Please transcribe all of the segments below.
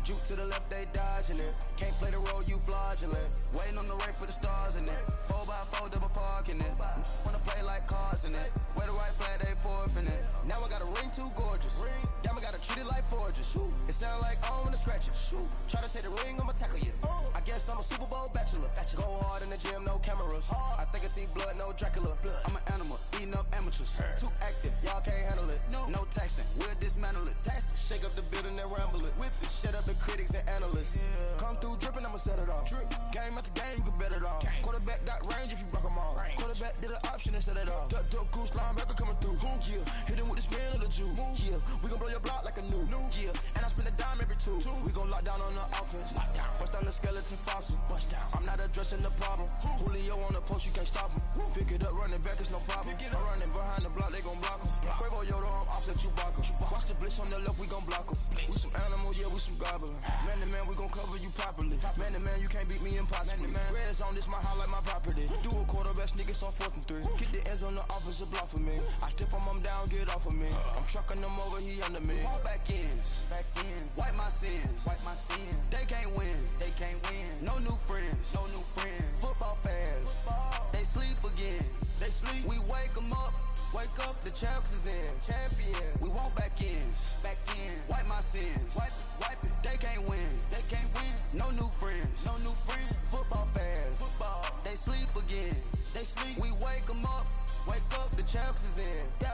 Juke to the left, they dodging it. Can't play the role, you fraudulent. Waiting on the rain for the stars in it. 4x4 double parking it. Wanna play like cars in it. Wear the right flag, they forfeit it. Now I got a ring too gorgeous. Damn, I gotta treat it like forges. It sound like I'm gonna scratch it. Try to take the ring, I'ma tackle you. I guess I'm a Super Bowl bachelor. Go hard in the gym, no cameras. I think I see blood, no Dracula. I'm an animal, eating up amateurs. Too active, y'all can't handle it. No taxing, we'll dismantle it. Shake up the building and ramble it. Whip it, shut up the critics and analysts. Come through dripping, I'ma set it off. Game after game, you can bet it off. Quarterback got range if you block them off. Quarterback did an option and set it off. Duck goose, linebacker coming through. Yeah, hit him with the spin of the Jew. Yeah, we gon' blow your block like a new. Yeah, and I spend a dime every two. We gon' lock down on the offense. Bust down the skeleton fossil. I'm not addressing the problem. Julio on the post, you can't stop him. Pick it up, running back, it's no problem. I'm running behind the block, they gon' block him. Quavo Yoda, I'm offset Chewbacca. Watch the blitz on the left, we gon' block him. We some animal, yeah, we some goblin. Man to man, we gon' cover you properly. Man to man, you can't beat me impossibly. Red zone, this my highlight, my property. Do a quarterback sneakers on 4th and 3. Get the ends on the offensive block for me. I stiff him, I'm down, get off of me. I'm trucking them over, he under me. Walk back ends, wipe my sins, They can't win, No new friends, Football fans, they sleep again. We wake them up. Wake up, the champs is in. Champion. We want back ends. Wipe my sins. Wipe it. They can't win. No new friends. Football fans. They sleep again. We wake them up. Wake up, the champs is in. Yeah.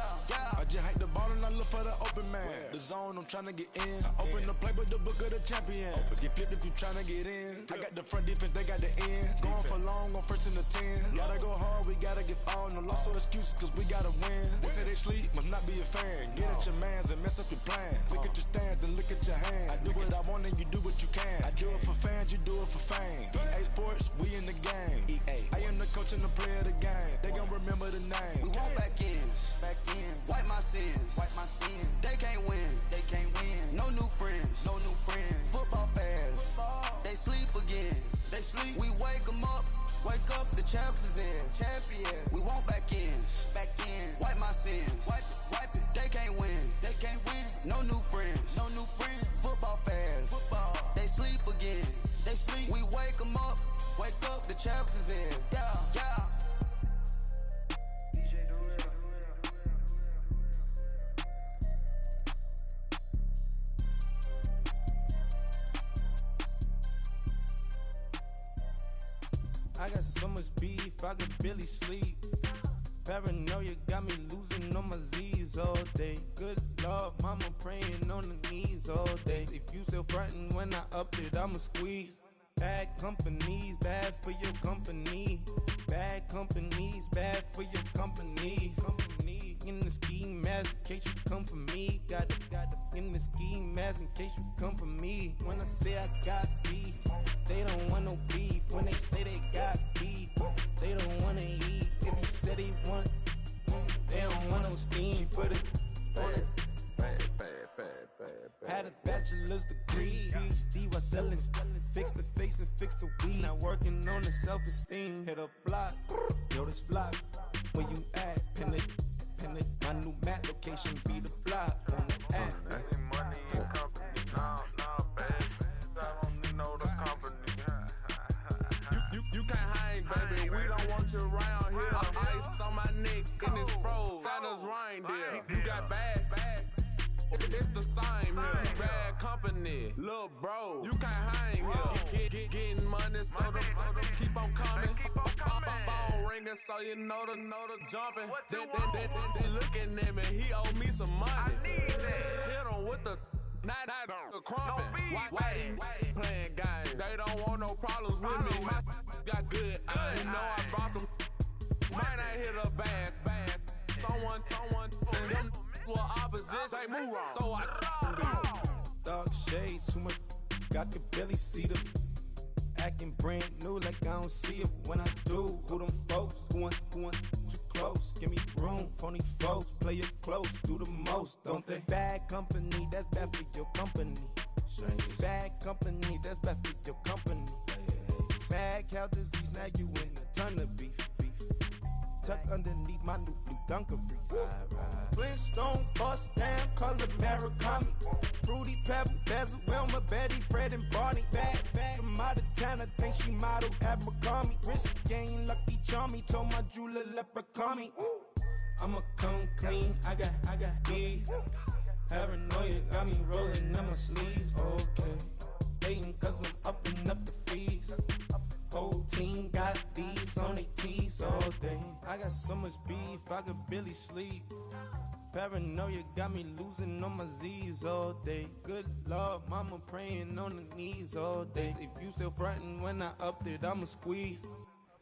I just hike the ball and I look for the open man. The zone, I'm tryna get in. I open the play with the book of the champion. Get flipped if you tryna get in. I got the front defense, they got the end. Going for long, on 1st and the 10. Gotta go hard, we gotta get all. No loss or excuses, cause we gotta win. They say they sleep, must not be a fan. Get at your mans and mess up your plans. Look at your stands and look at your hands. I do what I want and you do what you can. I do it for fans, you do it for fame. EA Sports, we in the game. I am the coach and the player of the game. They gon' remember the name. We want back ends. Wipe my sins. They can't win. No new friends. Football fans. They sleep again. We wake them up. Wake up, the champs is in. Champion. We want back ends. Wipe my sins. Wipe it. They can't win. No new friends. Football fans. They sleep again. We wake them up. Wake up, the champs is in. Yeah. I got so much beef, I could barely sleep. Paranoia got me losing on my Z's all day. Good Lord, mama praying on the knees all day. If you still frontin' when I up it, I'ma squeeze. Bad companies, bad for your company. Bad companies, bad for your company. In the ski mask in case you come for me. Got it in the ski mask in case you come for me. When I say I got beef, they don't want no beef. When they say they got beef, they don't wanna eat. If you said they want, they don't want no steam. Put it on it. Had a bachelor's degree, PhD while selling. Fix the face and fix the weed. Now working on the self-esteem. Hit a block, yo this flock. Where you at? Pin it. My new mat location be the block on the app. I need money and company. No, baby. I don't need no company. You can't hang, baby. We don't want you around here. Ice on my neck in this froze. Santa's reindeer. You got bad. It's the same here. Bad company, lil' bro. You can't hang here. Getting money, so the keep on coming. Phone ringing, so you know the jumping. They looking at me, he owe me some money. Hit him with the not the crumpin'. Why they playing games? They don't want no problems with me. My got good aim. You know I brought them. Might not hit a bad. Someone send them. Well, opposition, move on. So I dark shades, too much. I could barely see them. Acting brand new like I don't see it. When I do, who them folks? Who want too close? Give me room, phony folks. Play it close, do the most, don't they? Bad company, that's bad for your company. Bad company, that's bad for your company. Bad cow disease, now you in a ton of beef. Tuck underneath my new blue. Dunkarees. Flintstone bust down, color Murakami. Fruity Pebble, Bezel, Wilma, Betty, Fred, and Barney. Bad from out of town, I think she modeled Abercrombie. Wrist game, Lucky Charmy, told my jeweler leprechaun me. I'ma come clean, I got beef. Paranoia got me rolling on my sleeves, okay. Hating cause I'm upping up the fees. Whole team got these on their tees all day. I got so much beef, I could barely sleep. Paranoia got me losing on my Z's all day. Good Lord, mama praying on the knees all day. If you still frontin' when I upped it, I'ma squeeze.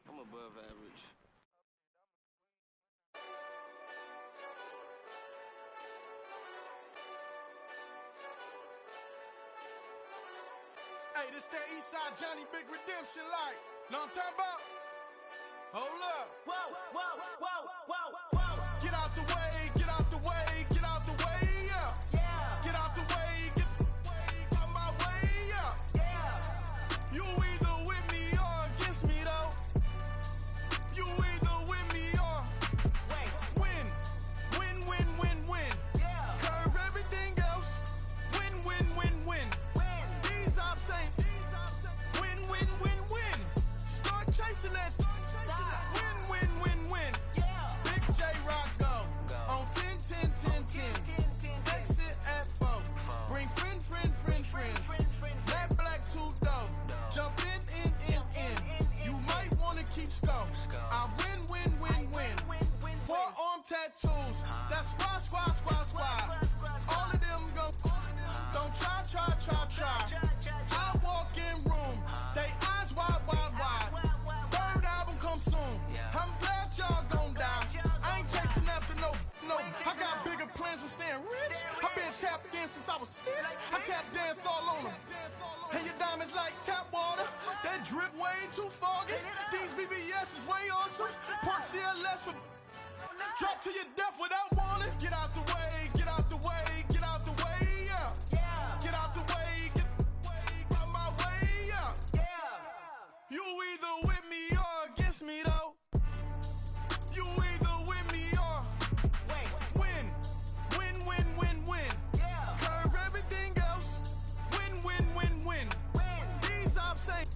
I'm above average. Hey, this that Eastside Johnny Big Redemption like. Know what I'm talking about? Hold up. Whoa, whoa, whoa, whoa, whoa. Get out the way, get out the way, get out the way, yeah. Yeah, Get out the way, get out my way, yeah. yeah. You either with me or against me though. You either with me or Wait, win. Win, win, win, win. yeah. Curve everything else. Win, win, win, win. Win. These ops ain't win, win, win, win. Start chasing that. Win, win, win, win. Yeah. Big J Rock go on 10, 10, 10, 10. Exit at 4. Bring friends. Matt Black 2 dope. Jump in. You might wanna keep score. I win. Forearm tattoos. That's squad. All of them go. Don't try. I walk in room. They eyes wide. Third album come soon. I'm glad y'all gon' die. I ain't chasing after no. I got bigger plans than staying rich. I been tapped in since I was 6. I tap dance all on them. And your diamonds like tap water. That drip way too foggy. These BBS is way awesome. Park CLS for drop to your death without warning. Get out the way, yeah. Yeah, Get out the way, get out my way, yeah. yeah. You either with me or against me though. You either with me or Wait, win. yeah. Curve everything else. Win. These ops ain't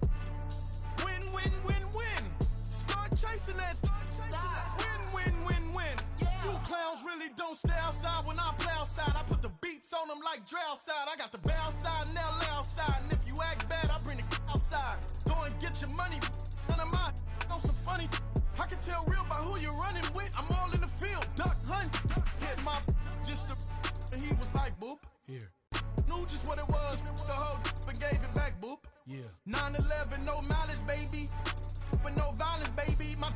win. Start chasing that. Win. Yeah. You clowns really don't stay outside when I play outside. I put the beats on them like drow side. I got the bow side and LA outside. And if you act bad, I bring the outside. Go and get your money. None of my on some funny. I can tell real by who you're running with. I'm all in the field. Duck hunt. Hit my just the and he was like boop. Here, Knew just what it was. The whole and gave it back boop. yeah. 9/11, no malice, baby. But no violence, baby. My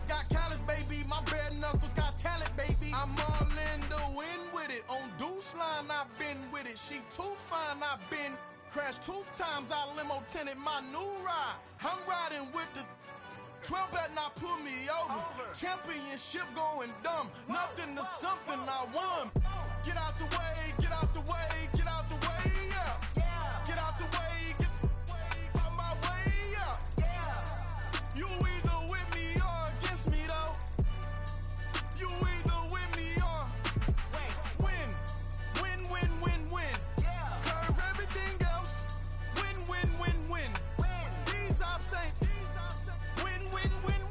got callous, baby. My bare knuckles got talent, baby. I'm all in the wind with it. On Deuce Line, I've been with it. She too fine, I've been crashed 2 times. I limo tinted my new ride. I'm riding with the 12 better not pull me over. Championship going dumb. Nothing to something I won. Get out the way, yeah. Yeah, Get out the way, get out my way, yeah. yeah. You either with me or against me though. You either with me or Wait, win. yeah. Curve everything else. Win. These ops ain't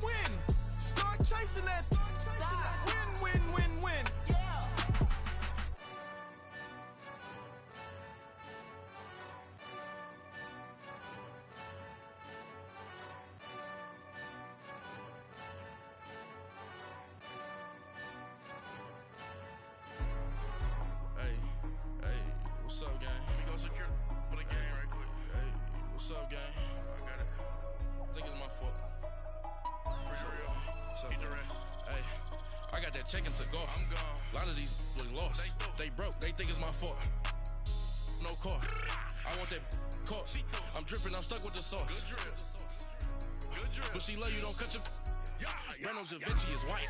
win. Start chasing that. Win. Yeah. Hey, what's up, gang? Let me go secure for the game right quick. Hey, what's up, gang? I got it. I think it's my fault. For real. Keep the rest. Hey, I got that check-in to go. I'm gone. A lot of these was lost. They broke. They think it's my fault. No car. I want that caught. I'm dripping. I'm stuck with the sauce. Good drip. But she love you. Don't cut your. Reynolds Da Vinci is white.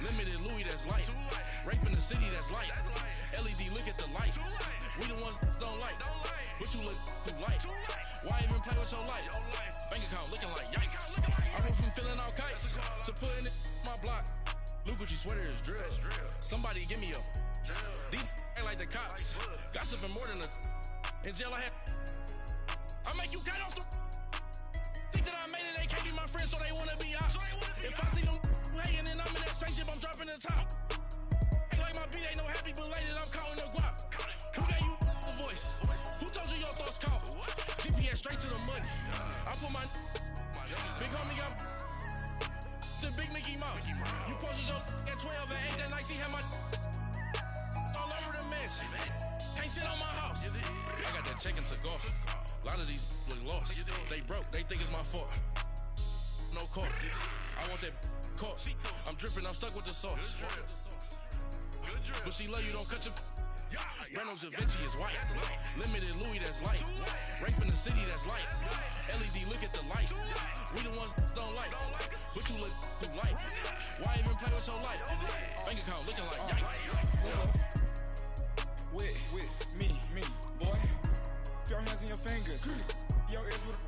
Limited Louis, that's light. Rape in the city, that's light. LED, look at the lights. We the ones don't like. But you look too light. Why even play with your life? Bank account looking like yikes. I went from filling out kites to putting it in my block. New Gucci sweater is drill. Somebody give me a. These ain't like the cops. Gossiping more than a. In jail I had. I make you cut off the. Think that I made it, they can't be my friends, so they wanna be ops. If I see them hating and I'm in that spaceship, I'm dropping the top. Act like my beat ain't no happy belated, I'm counting the guap. Who gave you the voice? Who told you your thoughts count? GPS straight to the money. I put my big homie up the big Mickey Mouse. You posted your at 12 and 8 that night, she had my all over the mansion. Can't sit on my house. I got that check and took off. A lot of these look lost. They broke, they think it's my fault. No court. I want that court. I'm dripping, I'm stuck with the sauce. But she love you, don't cut your. Brando Javinci is white. Limited Louis, that's light. Rape in the city, that's light. LED, look at the light. We the ones don't like. But you look too light. Why even play with your life? Bank account looking like yikes. With me, boy. Your hands in your fingers. Your ears with a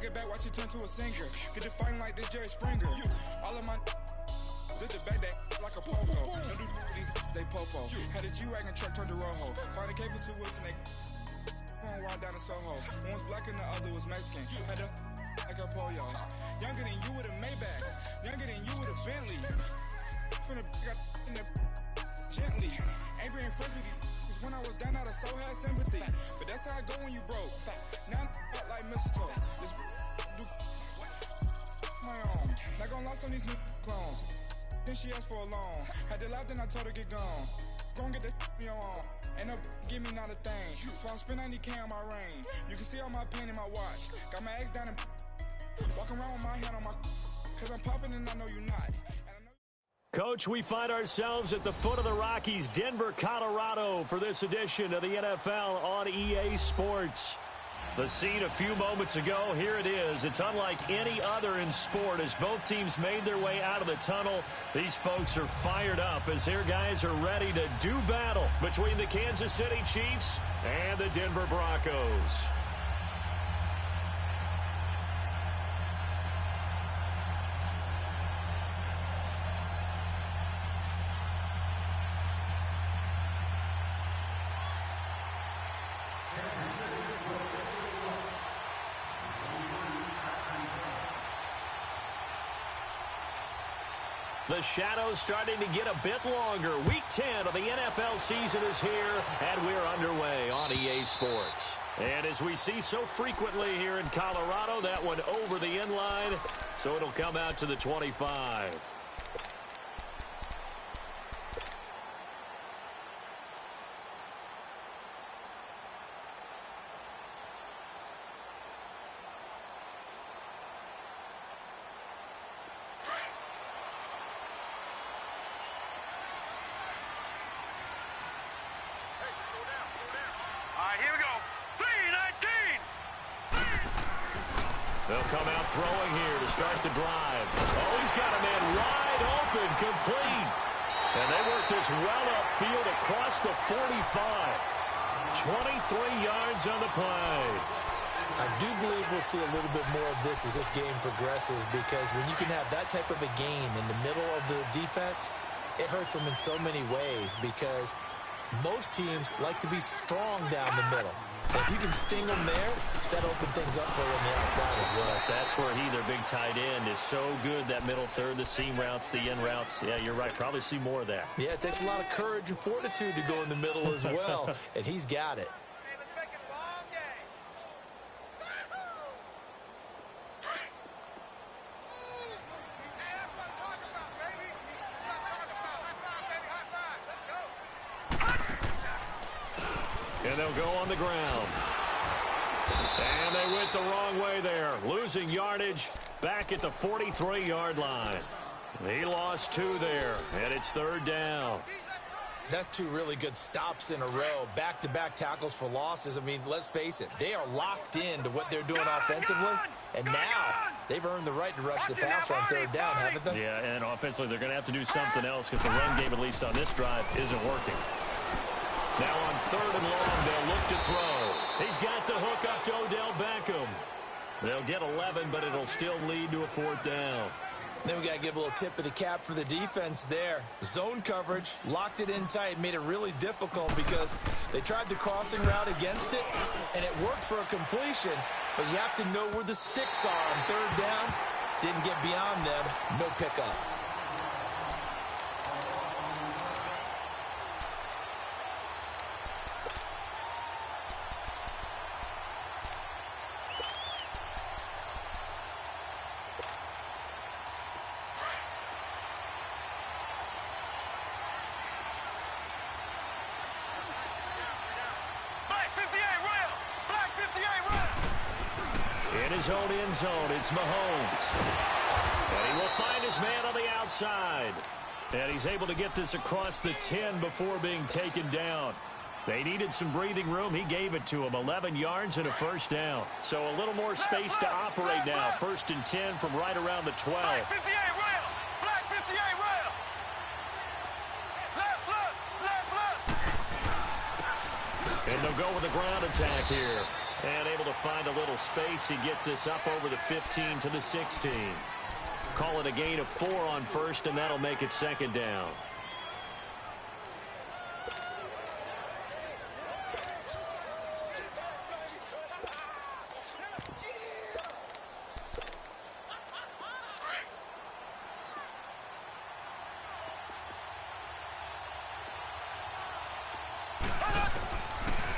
get back, watch you turn to a singer. Get you fighting like this Jerry Springer. All of my zip the back that like a popo. Don't do these they popo. Had a G-Wagon truck turned to Rojo. Find a cable 2 wheels and they going wild down in Soho. One was black and the other was Mexican. Had a like a pollo. Younger than you with a Maybach. Younger than you with a Bentley. From the got in the gently. Ain't being friends with these. When I was down, I so had sympathy. But that's how I go when you broke. Now I'm like mistletoe. This do my own. Not gonna lost on these new clones. Then she asked for a loan. Had to laugh, then I told her get gone. Go and get that me on. Ain't no give me not a thing. So I spend 90K on my range. You can see all my pain in my watch. Got my eggs down and walking around with my hand on my. Cause I'm popping and I know you not. Coach, we find ourselves at the foot of the Rockies, Denver, Colorado, for this edition of the NFL on EA Sports. The scene a few moments ago, here it is. It's unlike any other in sport as both teams made their way out of the tunnel. These folks are fired up as their guys are ready to do battle between the Kansas City Chiefs and the Denver Broncos. The shadows starting to get a bit longer. Week 10 of the NFL season is here, and we're underway on EA Sports. And as we see so frequently here in Colorado, that one over the end line, so it'll come out to the 25. They'll come out throwing here to start the drive. Oh, he's got a man wide open, complete. And they work this well upfield across the 45. 23 yards on the play. I do believe we'll see a little bit more of this as this game progresses, because when you can have that type of a game in the middle of the defense, it hurts them in so many ways, because most teams like to be strong down the middle. If you can sting them there, that opens things up for them on the outside as well. That's where their big tight end, is so good, that middle third, the seam routes, the end routes. Yeah, you're right. Probably see more of that. Yeah, it takes a lot of courage and fortitude to go in the middle as well, and he's got it. And they'll go on the ground. And they went the wrong way there. Losing yardage back at the 43-yard line. He lost 2 there, and it's 3rd down. That's 2 really good stops in a row. Back-to-back tackles for losses. I mean, let's face it, they are locked into what they're doing offensively. And now they've earned the right to rush the passer on 3rd down, haven't they? Yeah, and offensively they're going to have to do something else, because the run game, at least on this drive, isn't working. Now on 3rd and long, they'll look to throw. He's got the hook up to Odell Beckham. They'll get 11, but it'll still lead to a 4th down. Then we got to give a little tip of the cap for the defense there. Zone coverage, locked it in tight, made it really difficult because they tried the crossing route against it, and it worked for a completion, but you have to know where the sticks are on third down. Didn't get beyond them, no pickup. In his own end zone, it's Mahomes. And he will find his man on the outside. And he's able to get this across the 10 before being taken down. They needed some breathing room. He gave it to him. 11 yards and a first down. So a little more space to operate now. First and 10 from right around the 12. Black 58 rail. Black 58 rail. Left. And they'll go with a ground attack here. And able to find a little space. He gets this up over the 15 to the 16. Call it a gain of 4 on first, and that'll make it second down.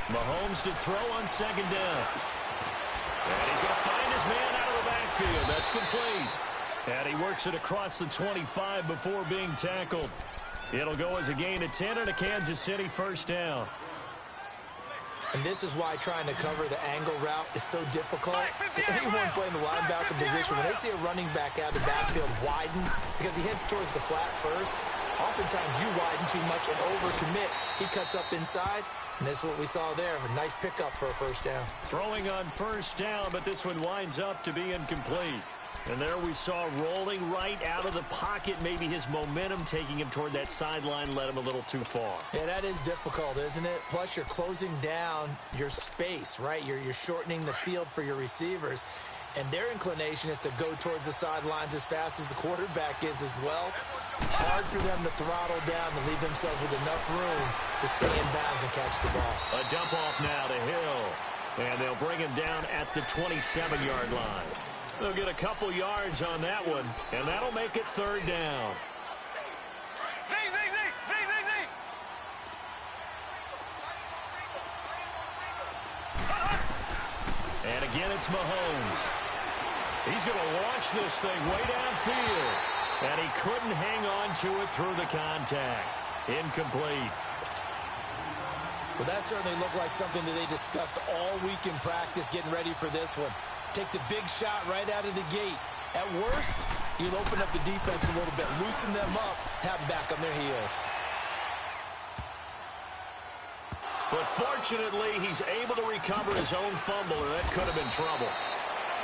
Mahomes to throw on second down. And he's going to find his man out of the backfield. That's complete. And he works it across the 25 before being tackled. It'll go as a gain of 10 and a Kansas City first down. And this is why trying to cover the angle route is so difficult. Anyone playing the linebacker position, when they see a running back out of the backfield widen because he heads towards the flat first, oftentimes you widen too much and overcommit. He cuts up inside. And this is what we saw there. A nice pickup for a first down. Throwing on first down, but this one winds up to be incomplete. And there we saw rolling right out of the pocket. Maybe his momentum taking him toward that sideline led him a little too far. Yeah, that is difficult, isn't it? Plus, you're closing down your space, right? You're shortening the field for your receivers. And their inclination is to go towards the sidelines as fast as the quarterback is as well. Hard for them to throttle down and leave themselves with enough room to stay in bounds and catch the ball. A dump off now to Hill. And they'll bring him down at the 27-yard line. They'll get a couple yards on that one, and that'll make it third down. And again, it's Mahomes. He's going to launch this thing way downfield. And he couldn't hang on to it through the contact. Incomplete. Well, that certainly looked like something that they discussed all week in practice getting ready for this one. Take the big shot right out of the gate. At worst, you'll open up the defense a little bit, loosen them up, have them back on their heels. But fortunately, he's able to recover his own fumble, or that could have been trouble.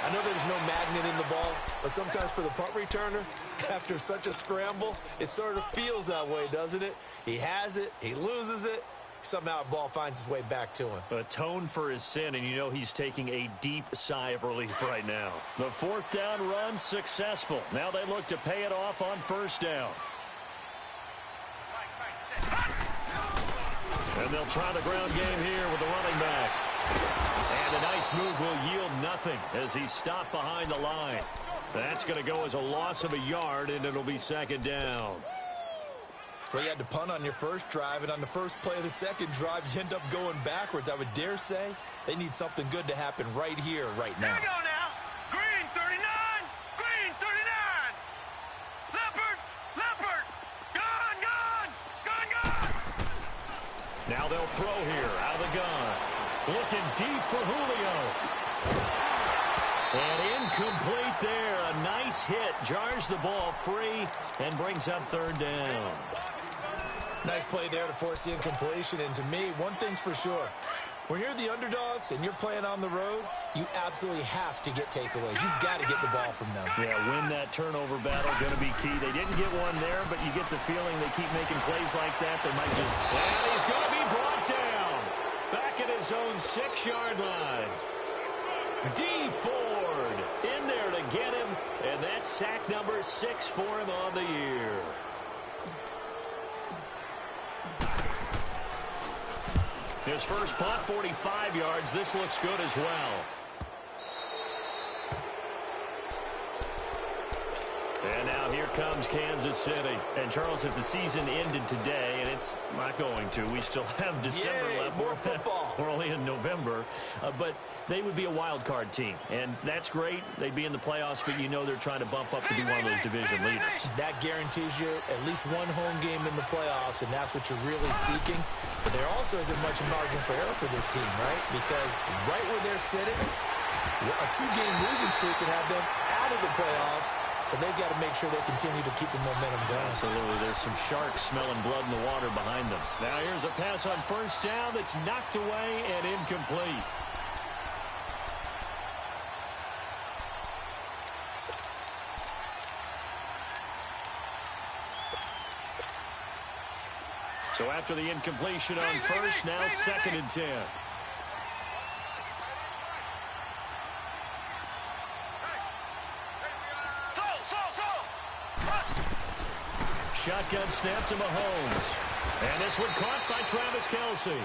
I know there's no magnet in the ball, but sometimes for the punt returner, after such a scramble, it sort of feels that way, doesn't it? He has it, he loses it, somehow the ball finds its way back to him. Atone for his sin, and you know he's taking a deep sigh of relief right now. The fourth down run successful. Now they look to pay it off on first down. And they'll try the ground game here with the running back. And a nice move will yield nothing as he's stopped behind the line. That's going to go as a loss of a yard, and it'll be second down. Well, you had to punt on your first drive, and on the first play of the second drive, you end up going backwards. I would dare say they need something good to happen right here, right now. Here we go now. Green 39. Green 39. Leopard. Leopard. Gone, gone. Gone, gone. Now they'll throw here out of the gun. Looking deep for Julio. And incomplete there. A nice hit. Jars the ball free and brings up third down. Nice play there to force the incompletion. And to me, one thing's for sure. When you're the underdogs and you're playing on the road, you absolutely have to get takeaways. You've got to get the ball from them. Yeah, win that turnover battle, going to be key. They didn't get one there, but you get the feeling they keep making plays like that. They might just... And he's going to be brought down. Back at his own 6-yard line. D. Ford in there to get him, and that's sack number 6 for him on the year. His first punt, 45 yards. This looks good as well. And now here comes Kansas City. And, Charles, if the season ended today, and it's not going to, we still have December left. More football. We're only in November. But they would be a wild card team. And that's great. They'd be in the playoffs, but you know they're trying to bump up to be one of those division leaders. That guarantees you at least one home game in the playoffs, and that's what you're really seeking. But there also isn't much margin for error for this team, right? Because right where they're sitting, a 2-game losing streak could have them out of the playoffs. So they've got to make sure they continue to keep the momentum going. Absolutely. There's some sharks smelling blood in the water behind them. Now here's a pass on first down that's knocked away and incomplete. So after the incompletion on first, now 2nd and 10. Shotgun snap to Mahomes. And this one caught by Travis Kelce.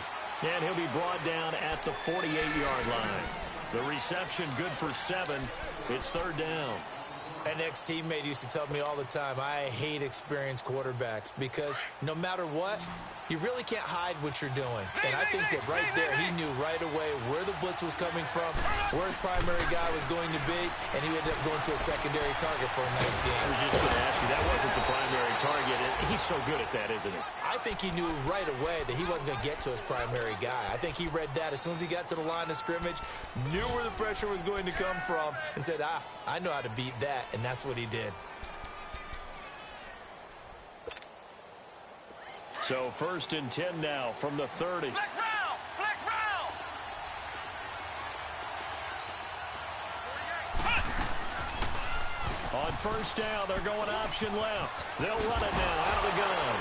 And he'll be brought down at the 48-yard line. The reception good for 7. It's 3rd down. An ex-teammate used to tell me all the time, I hate experienced quarterbacks because no matter what, you really can't hide what you're doing. And I think that right there, he knew right away where the blitz was coming from, where his primary guy was going to be, and he ended up going to a secondary target for a nice game. I was just going to ask you, that wasn't the primary target. He's so good at that, isn't he? I think he knew right away that he wasn't going to get to his primary guy. I think he read that as soon as he got to the line of scrimmage, knew where the pressure was going to come from, and said, I know how to beat that. And that's what he did. So 1st and 10 now from the 30. Flex round! Flex round! On first down, they're going option left. They'll run it now out of the gun.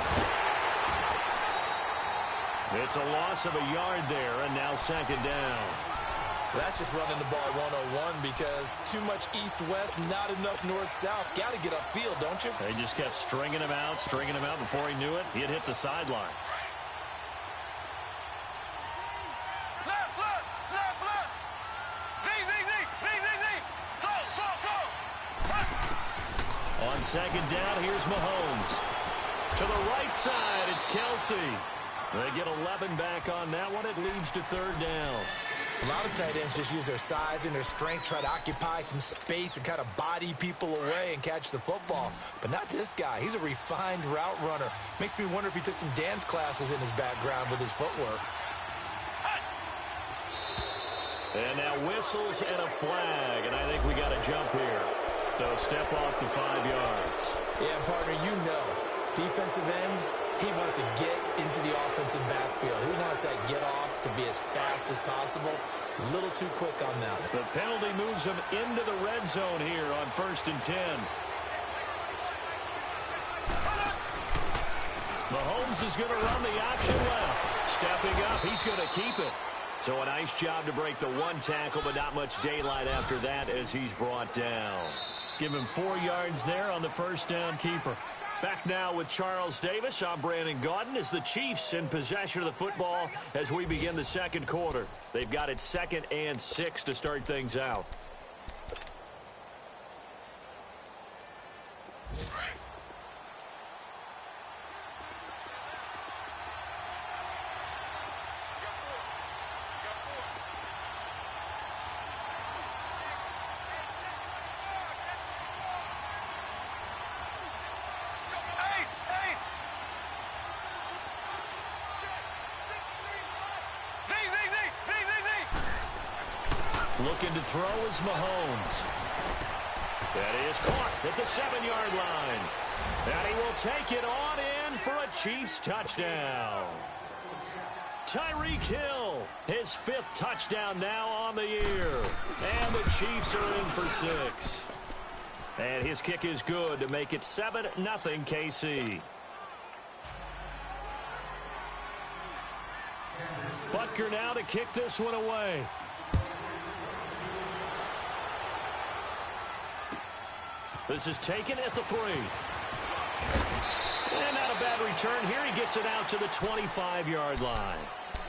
It's a loss of a yard there, and now 2nd down. That's just running the ball 101 because too much east-west, not enough north-south. Got to get upfield, don't you? They just kept stringing him out before he knew it. He had hit the sideline. Left, left, left, left! Z, Z, Z, Z, Z, Z! So! On 2nd down, here's Mahomes. To the right side, it's Kelce. They get 11 back on that one. It leads to 3rd down. A lot of tight ends just use their size and their strength, try to occupy some space and kind of body people away and catch the football. But not this guy. He's a refined route runner. Makes me wonder if he took some dance classes in his background with his footwork. And now whistles and a flag, and I think we got a jump here. So step off the 5 yards. Yeah, partner, you know, defensive end, he wants to get into the offensive backfield. He wants that get off to be as fast as possible. A little too quick on that one. The penalty moves him into the red zone here on 1st and 10. Mahomes is going to run the option left. Stepping up, he's going to keep it. So a nice job to break the 1 tackle, but not much daylight after that as he's brought down. Give him 4 yards there on the first down keeper. Back now with Charles Davis. I'm Brandon Gaudin as the Chiefs in possession of the football as we begin the 2nd quarter. They've got it 2nd and 6 to start things out. Looking to throw is Mahomes. That is caught at the 7-yard line. And he will take it on in for a Chiefs touchdown. Tyreek Hill, his 5th touchdown now on the year. And the Chiefs are in for 6. And his kick is good to make it 7-0 KC. Butker now to kick this one away. This is taken at the 3. And not a bad return here. He gets it out to the 25-yard line.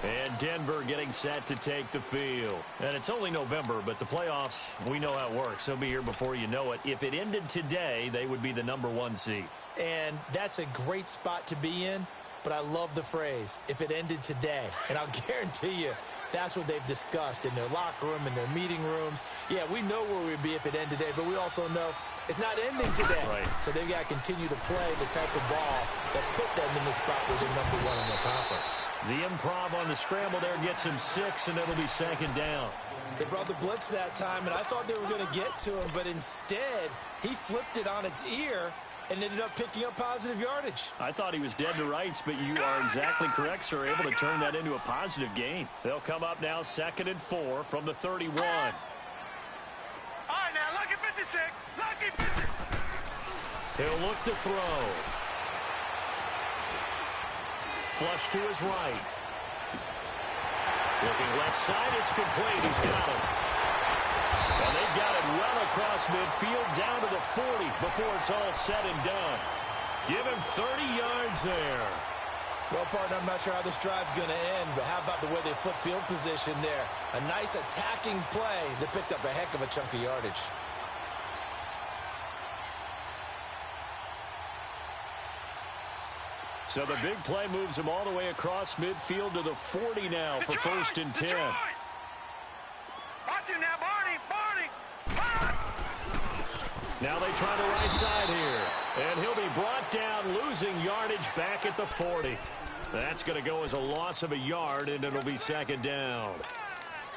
And Denver getting set to take the field. And it's only November, but the playoffs, we know how it works. They'll be here before you know it. If it ended today, they would be the #1 seed. And that's a great spot to be in, but I love the phrase, if it ended today. And I'll guarantee you, that's what they've discussed in their locker room, in their meeting rooms. Yeah, we know where we'd be if it ended today, but we also know it's not ending today. Right. So they've got to continue to play the type of ball that put them in the spot where they're #1 in their conference. The improv on the scramble there gets him 6, and it'll be 2nd down. They brought the blitz that time, and I thought they were going to get to him, but instead, he flipped it on its ear and ended up picking up positive yardage. I thought he was dead to rights, but you are exactly correct, sir. Able to turn that into a positive gain. They'll come up now 2nd and 4 from the 31. All right, now, lucky 56. Lucky 56. He'll look to throw. Flush to his right. Looking left side, it's complete. He's got it. And they've got it well across midfield down to the 40 before it's all said and done. Give him 30 yards there. Well, partner, I'm not sure how this drive's going to end, but how about the way they flip field position there? A nice attacking play that picked up a heck of a chunk of yardage. So the big play moves him all the way across midfield to the 40 now for 1st and 10. Watch him now, Barney. Now they try the right side here. And he'll be brought down, losing yardage back at the 40. That's going to go as a loss of a yard, and it'll be 2nd down.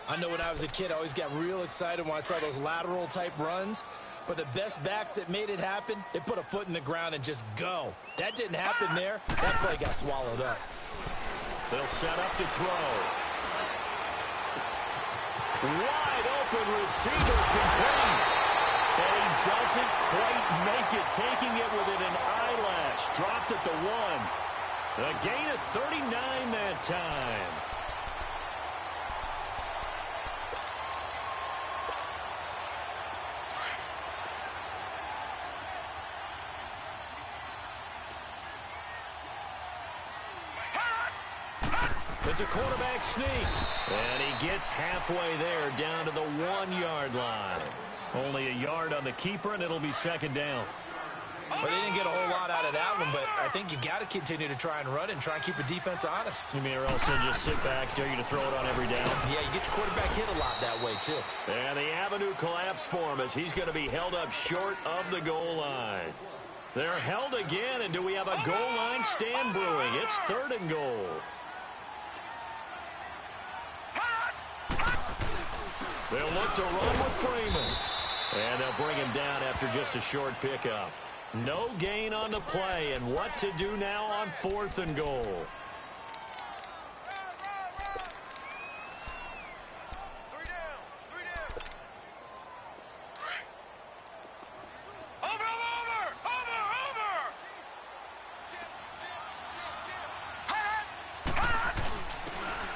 I know when I was a kid, I always got real excited when I saw those lateral-type runs. But the best backs that made it happen, they put a foot in the ground and just go. That didn't happen there. That play got swallowed up. They'll set up to throw. Wide open receiver complete. And he doesn't quite make it, taking it within an eyelash. Dropped at the 1. A gain of 39 that time. It's a quarterback sneak. And he gets halfway there down to the 1-yard line. Only a yard on the keeper, and it'll be 2nd down. Well, they didn't get a whole lot out of that one, but I think you got to continue to try and run and try and keep the defense honest. You mean or else they'll just sit back, dare you to throw it on every down? Yeah, you get your quarterback hit a lot that way, too. And the avenue collapsed for him as he's going to be held up short of the goal line. They're held again, and do we have a goal line stand brewing? It's 3rd and goal. They'll look to run with Freeman. And they'll bring him down after just a short pickup. No gain on the play, and what to do now on 4th and goal.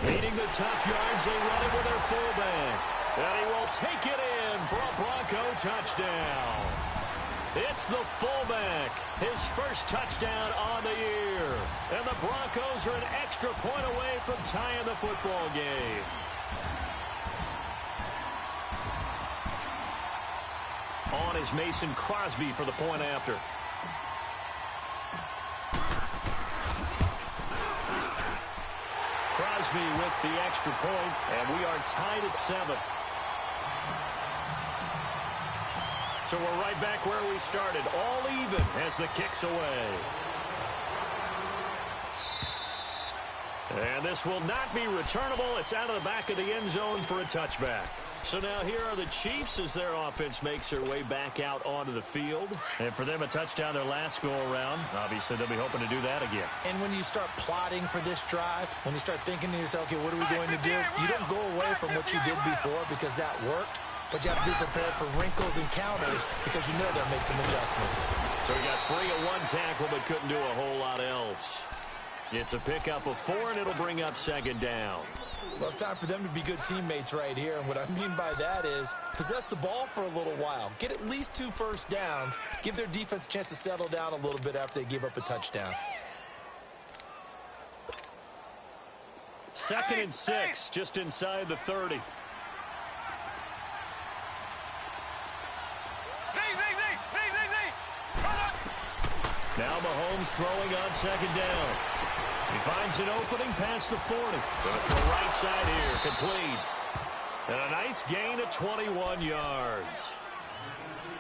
Leading the tough yards, they run it with their fullback. And he will take it in for a Bronco touchdown. It's the fullback, his first touchdown on the year. And the Broncos are an extra point away from tying the football game. On is Mason Crosby for the point after. Crosby with the extra point, and we are tied at 7. So we're right back where we started, all even as the kick's away. And this will not be returnable. It's out of the back of the end zone for a touchback. So now here are the Chiefs as their offense makes their way back out onto the field. And for them, a touchdown their last go-around. Obviously, they'll be hoping to do that again. And when you start plotting for this drive, when you start thinking to yourself, okay, what are we going to do? You don't go away from what you did before because that worked. But you have to be prepared for wrinkles and counters because you know they'll make some adjustments. So he got free of 1 tackle but couldn't do a whole lot else. It's a pickup of 4, and it'll bring up 2nd down. Well, it's time for them to be good teammates right here. And what I mean by that is possess the ball for a little while. Get at least 2 first downs. Give their defense a chance to settle down a little bit after they give up a touchdown. 2nd and 6, just inside the 30. Now Mahomes throwing on 2nd down. He finds an opening past the 40. Going to throw right side here, complete. And a nice gain of 21 yards.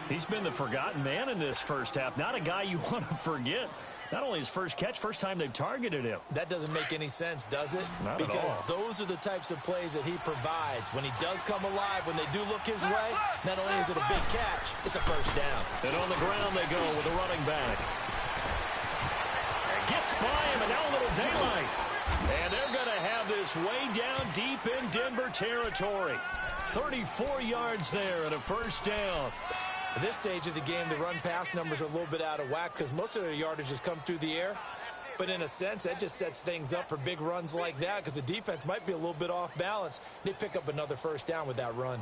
He's been the forgotten man in this first half. Not a guy you want to forget. Not only his first catch, first time they've targeted him. That doesn't make any sense, does it? Not because at all. Those are the types of plays that he provides. When he does come alive, when they do look his way, not only is it a big catch, it's a first down. And on the ground they go with a running back. Gets by him, and now a little daylight. And they're going to have this way down deep in Denver territory. 34 yards there and a first down. At this stage of the game, the run-pass numbers are a little bit out of whack because most of their yardage has come through the air. But in a sense, that just sets things up for big runs like that because the defense might be a little bit off balance. They pick up another first down with that run.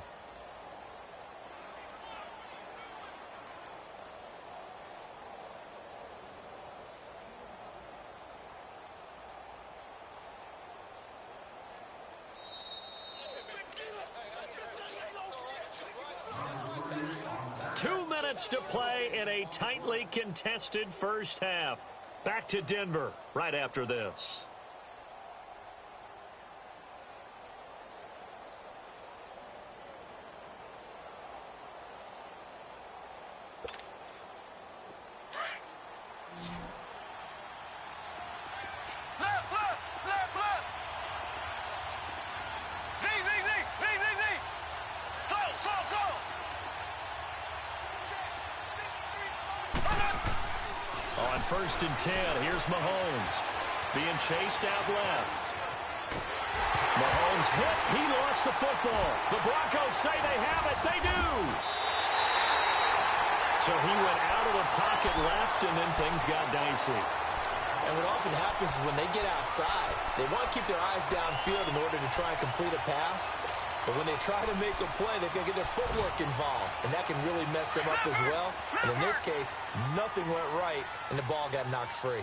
To play in a tightly contested first half. Back to Denver right after this. On 1st and 10, here's Mahomes. Being chased out left. Mahomes hit. He lost the football. The Broncos say they have it. They do. So he went out of the pocket left, and then things got dicey. And what often happens is when they get outside, they want to keep their eyes downfield in order to try and complete a pass. But when they try to make a play, they're going to get their footwork involved, and that can really mess them up as well. And in this case, nothing went right, and the ball got knocked free.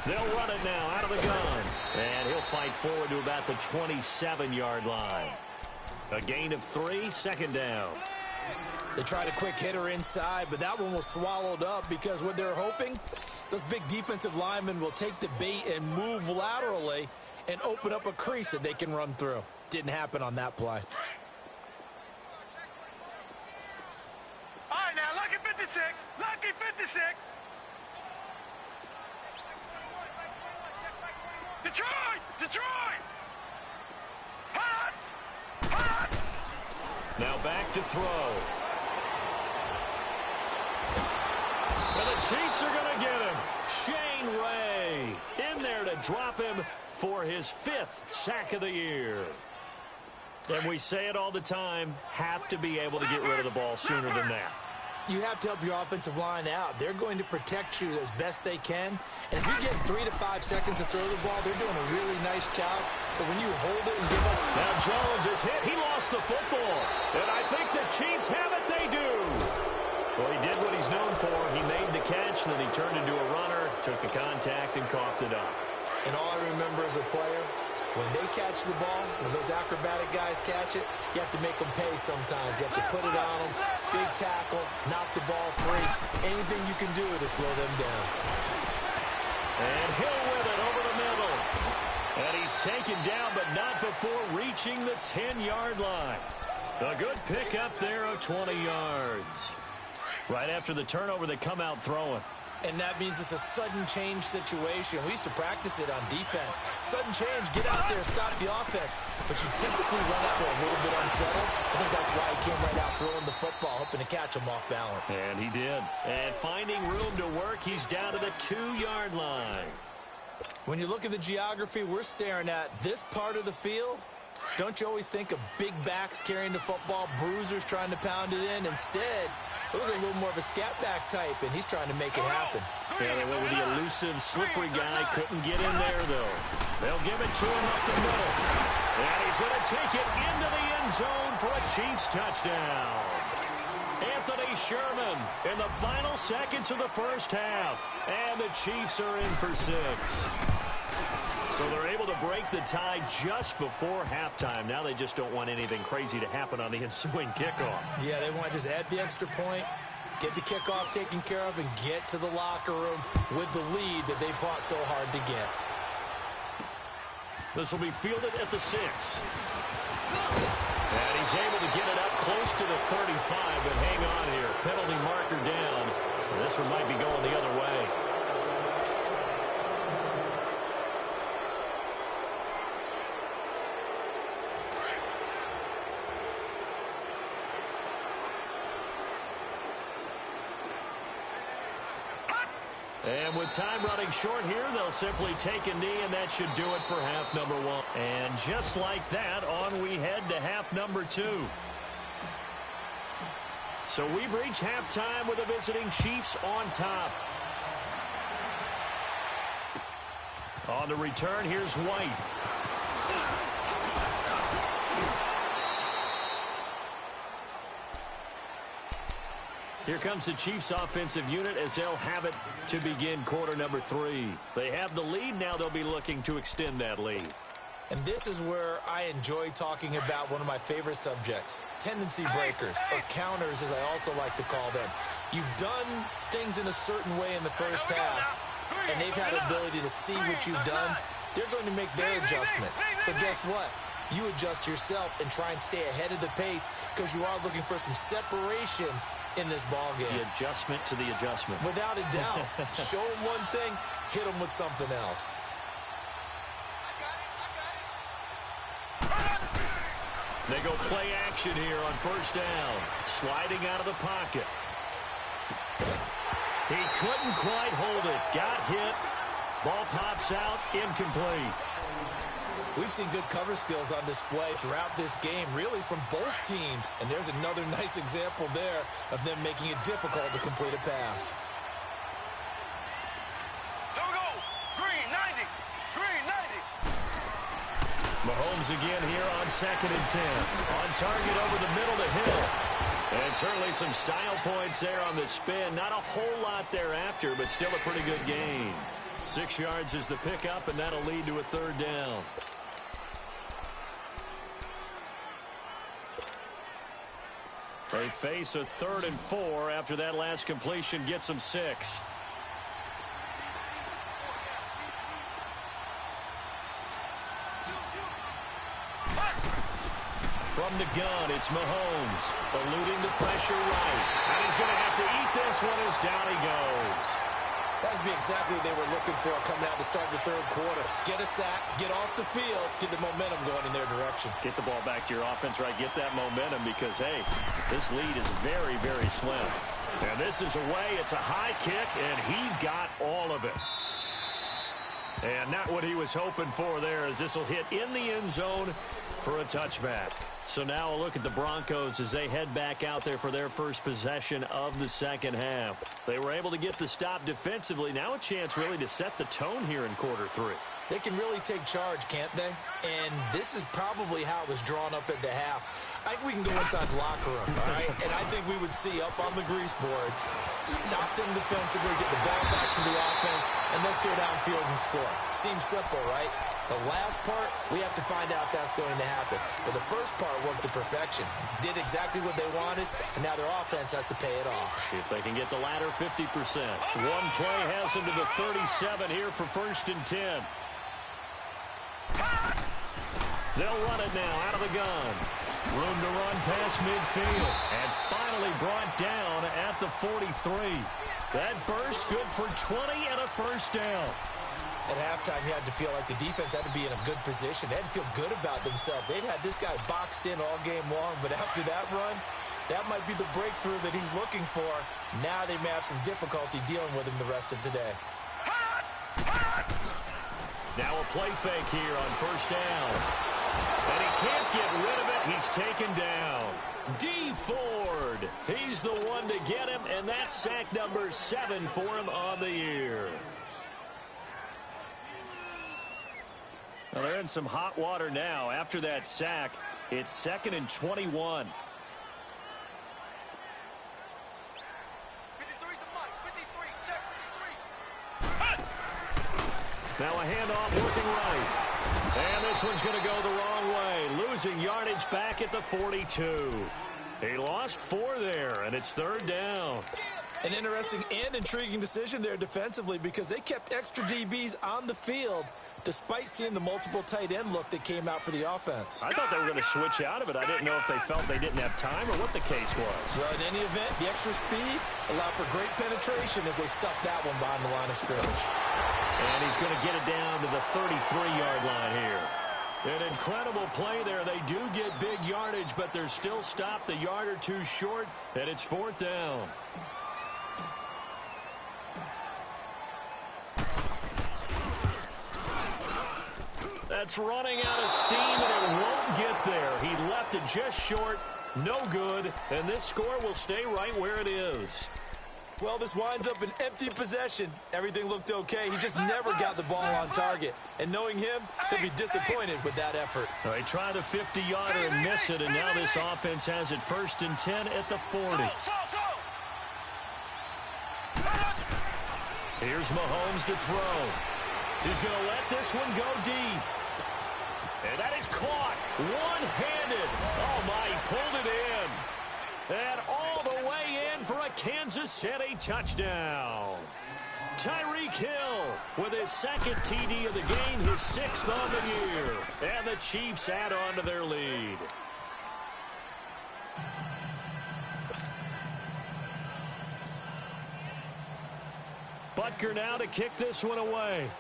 They'll run it now out of the gun. And he'll fight forward to about the 27-yard line. A gain of 3, 2nd down. They tried a quick hitter inside, but that one was swallowed up because what they're hoping, those big defensive linemen will take the bait and move laterally and open up a crease that they can run through. Didn't happen on that play. All right, now, lucky 56. Lucky 56. Detroit! Detroit! Hot! Hot! Now back to throw. And the Chiefs are going to get him. Shane Ray in there to drop him for his 5th sack of the year. And we say it all the time, have to be able to get rid of the ball sooner than that. You have to help your offensive line out. They're going to protect you as best they can. And if you get 3 to 5 seconds to throw the ball, they're doing a really nice job. But when you hold it and give up... Now Jones is hit. He lost the football. And I think the Chiefs have it. They do. Well, he did what he's known for. He made the catch, then he turned into a runner, took the contact, and coughed it up. And all I remember as a player, when they catch the ball, when those acrobatic guys catch it, you have to make them pay sometimes. You have to put it on them, big tackle, knock the ball free. Anything you can do to slow them down. And Hill with it over the middle. And he's taken down, but not before reaching the 10-yard line. A good pick up there of 20 yards. Right after the turnover, they come out throwing. And that means it's a sudden change situation. We used to practice it on defense. Sudden change, get out there, stop the offense. But you typically run out there a little bit unsettled. I think that's why he came right out throwing the football, hoping to catch him off balance. And he did. And finding room to work, he's down to the 2-yard line. When you look at the geography we're staring at, this part of the field, don't you always think of big backs carrying the football, bruisers trying to pound it in? Instead, Look like a little more of a scat back type, and he's trying to make it happen. Yeah, they went with the elusive, slippery guy. Couldn't get in there, though. They'll give it to him up the middle. And he's going to take it into the end zone for a Chiefs touchdown. Anthony Sherman in the final seconds of the first half. And the Chiefs are in for 6. So they're able to break the tie just before halftime. Now they just don't want anything crazy to happen on the ensuing kickoff. Yeah, they want to just add the extra point, get the kickoff taken care of, and get to the locker room with the lead that they fought so hard to get. This will be fielded at the 6. And he's able to get it up close to the 35, but hang on here. Penalty marker down. This one might be going the other way. And with time running short here, they'll simply take a knee, and that should do it for half number 1. And just like that, on we head to half number 2. So we've reached halftime with the visiting Chiefs on top. On the return, here's White. Here comes the Chiefs offensive unit as they'll have it to begin quarter number 3. They have the lead. Now they'll be looking to extend that lead. And this is where I enjoy talking about one of my favorite subjects, tendency breakers, or counters as I also like to call them. You've done things in a certain way in the first half, and they've had the ability to see what you've done. They're going to make their adjustments. So guess what? You adjust yourself and try and stay ahead of the pace because you are looking for some separation in this ball game. The adjustment to the adjustment. Without a doubt. Show them one thing, hit them with something else. They go play action here on first down. Sliding out of the pocket. He couldn't quite hold it. Got hit. Ball pops out. Incomplete. We've seen good cover skills on display throughout this game, really from both teams. And there's another nice example there of them making it difficult to complete a pass. Here we go. Green 90. Green 90. Mahomes again here on 2nd and 10. On target over the middle to Hill. And certainly some style points there on the spin. Not a whole lot thereafter, but still a pretty good gain. 6 yards is the pickup, and that'll lead to a 3rd down. They face a 3rd and 4 after that last completion gets them 6. From the gun, it's Mahomes, eluding the pressure right. And he's going to have to eat this one as down he goes. That would be exactly what they were looking for coming out to start the 3rd quarter. Get a sack, get off the field, get the momentum going in their direction. Get the ball back to your offense, right? Get that momentum because, hey, this lead is very, very slim. And this is away. It's a high kick, and he got all of it. And not what he was hoping for there as this will hit in the end zone for a touchback. So now a look at the Broncos as they head back out there for their first possession of the 2nd half. They were able to get the stop defensively. Now a chance really to set the tone here in quarter 3. They can really take charge, can't they? And this is probably how it was drawn up at the half. I think we can go inside the locker room, all right? And I think we would see up on the grease boards, stop them defensively, get the ball back to the offense, and let's go downfield and score. Seems simple, right? The last part, we have to find out that's going to happen. But the first part worked to perfection. Did exactly what they wanted, and now their offense has to pay it off. See if they can get the latter 50%. One play has them to the 37 here for 1st and 10. They'll run it now out of the gun. Room to run past midfield. And finally brought down at the 43. That burst good for 20 and a 1st down. At halftime, you had to feel like the defense had to be in a good position. They had to feel good about themselves. They'd had this guy boxed in all game long, but after that run, that might be the breakthrough that he's looking for. Now they may have some difficulty dealing with him the rest of today. Now a play fake here on 1st down. And he can't get rid of it. He's taken down. D Ford Ford. He's the one to get him, and that's sack number 7 for him on the year. Well, they're in some hot water now. After that sack, it's 2nd and 21. Now a handoff working right. And this one's going to go the wrong way. Losing yardage back at the 42. He lost 4 there, and it's 3rd down. An interesting and intriguing decision there defensively because they kept extra DBs on the field despite seeing the multiple tight end look that came out for the offense. I thought they were going to switch out of it. I didn't know if they felt they didn't have time or what the case was. Well, in any event, the extra speed allowed for great penetration as they stuffed that one behind the line of scrimmage. And he's going to get it down to the 33-yard line here. An incredible play there. They do get big yardage, but they're still stopped a yard or two short, and it's 4th down. That's running out of steam, and it won't get there. He left it just short, no good, and this score will stay right where it is. Well, this winds up an empty possession. Everything looked okay. He just never got the ball on target. And knowing him, he'll be disappointed with that effort. Well, he tried a 50-yarder and miss it, and now this offense has it 1st and 10 at the 40. Here's Mahomes to throw. He's going to let this one go deep. And that is caught one-handed. Oh, my, he pulled it in. And all the way in for a Kansas City touchdown. Tyreek Hill with his 2nd TD of the game, his 6th on the year. And the Chiefs add on to their lead. Butker now to kick this one away.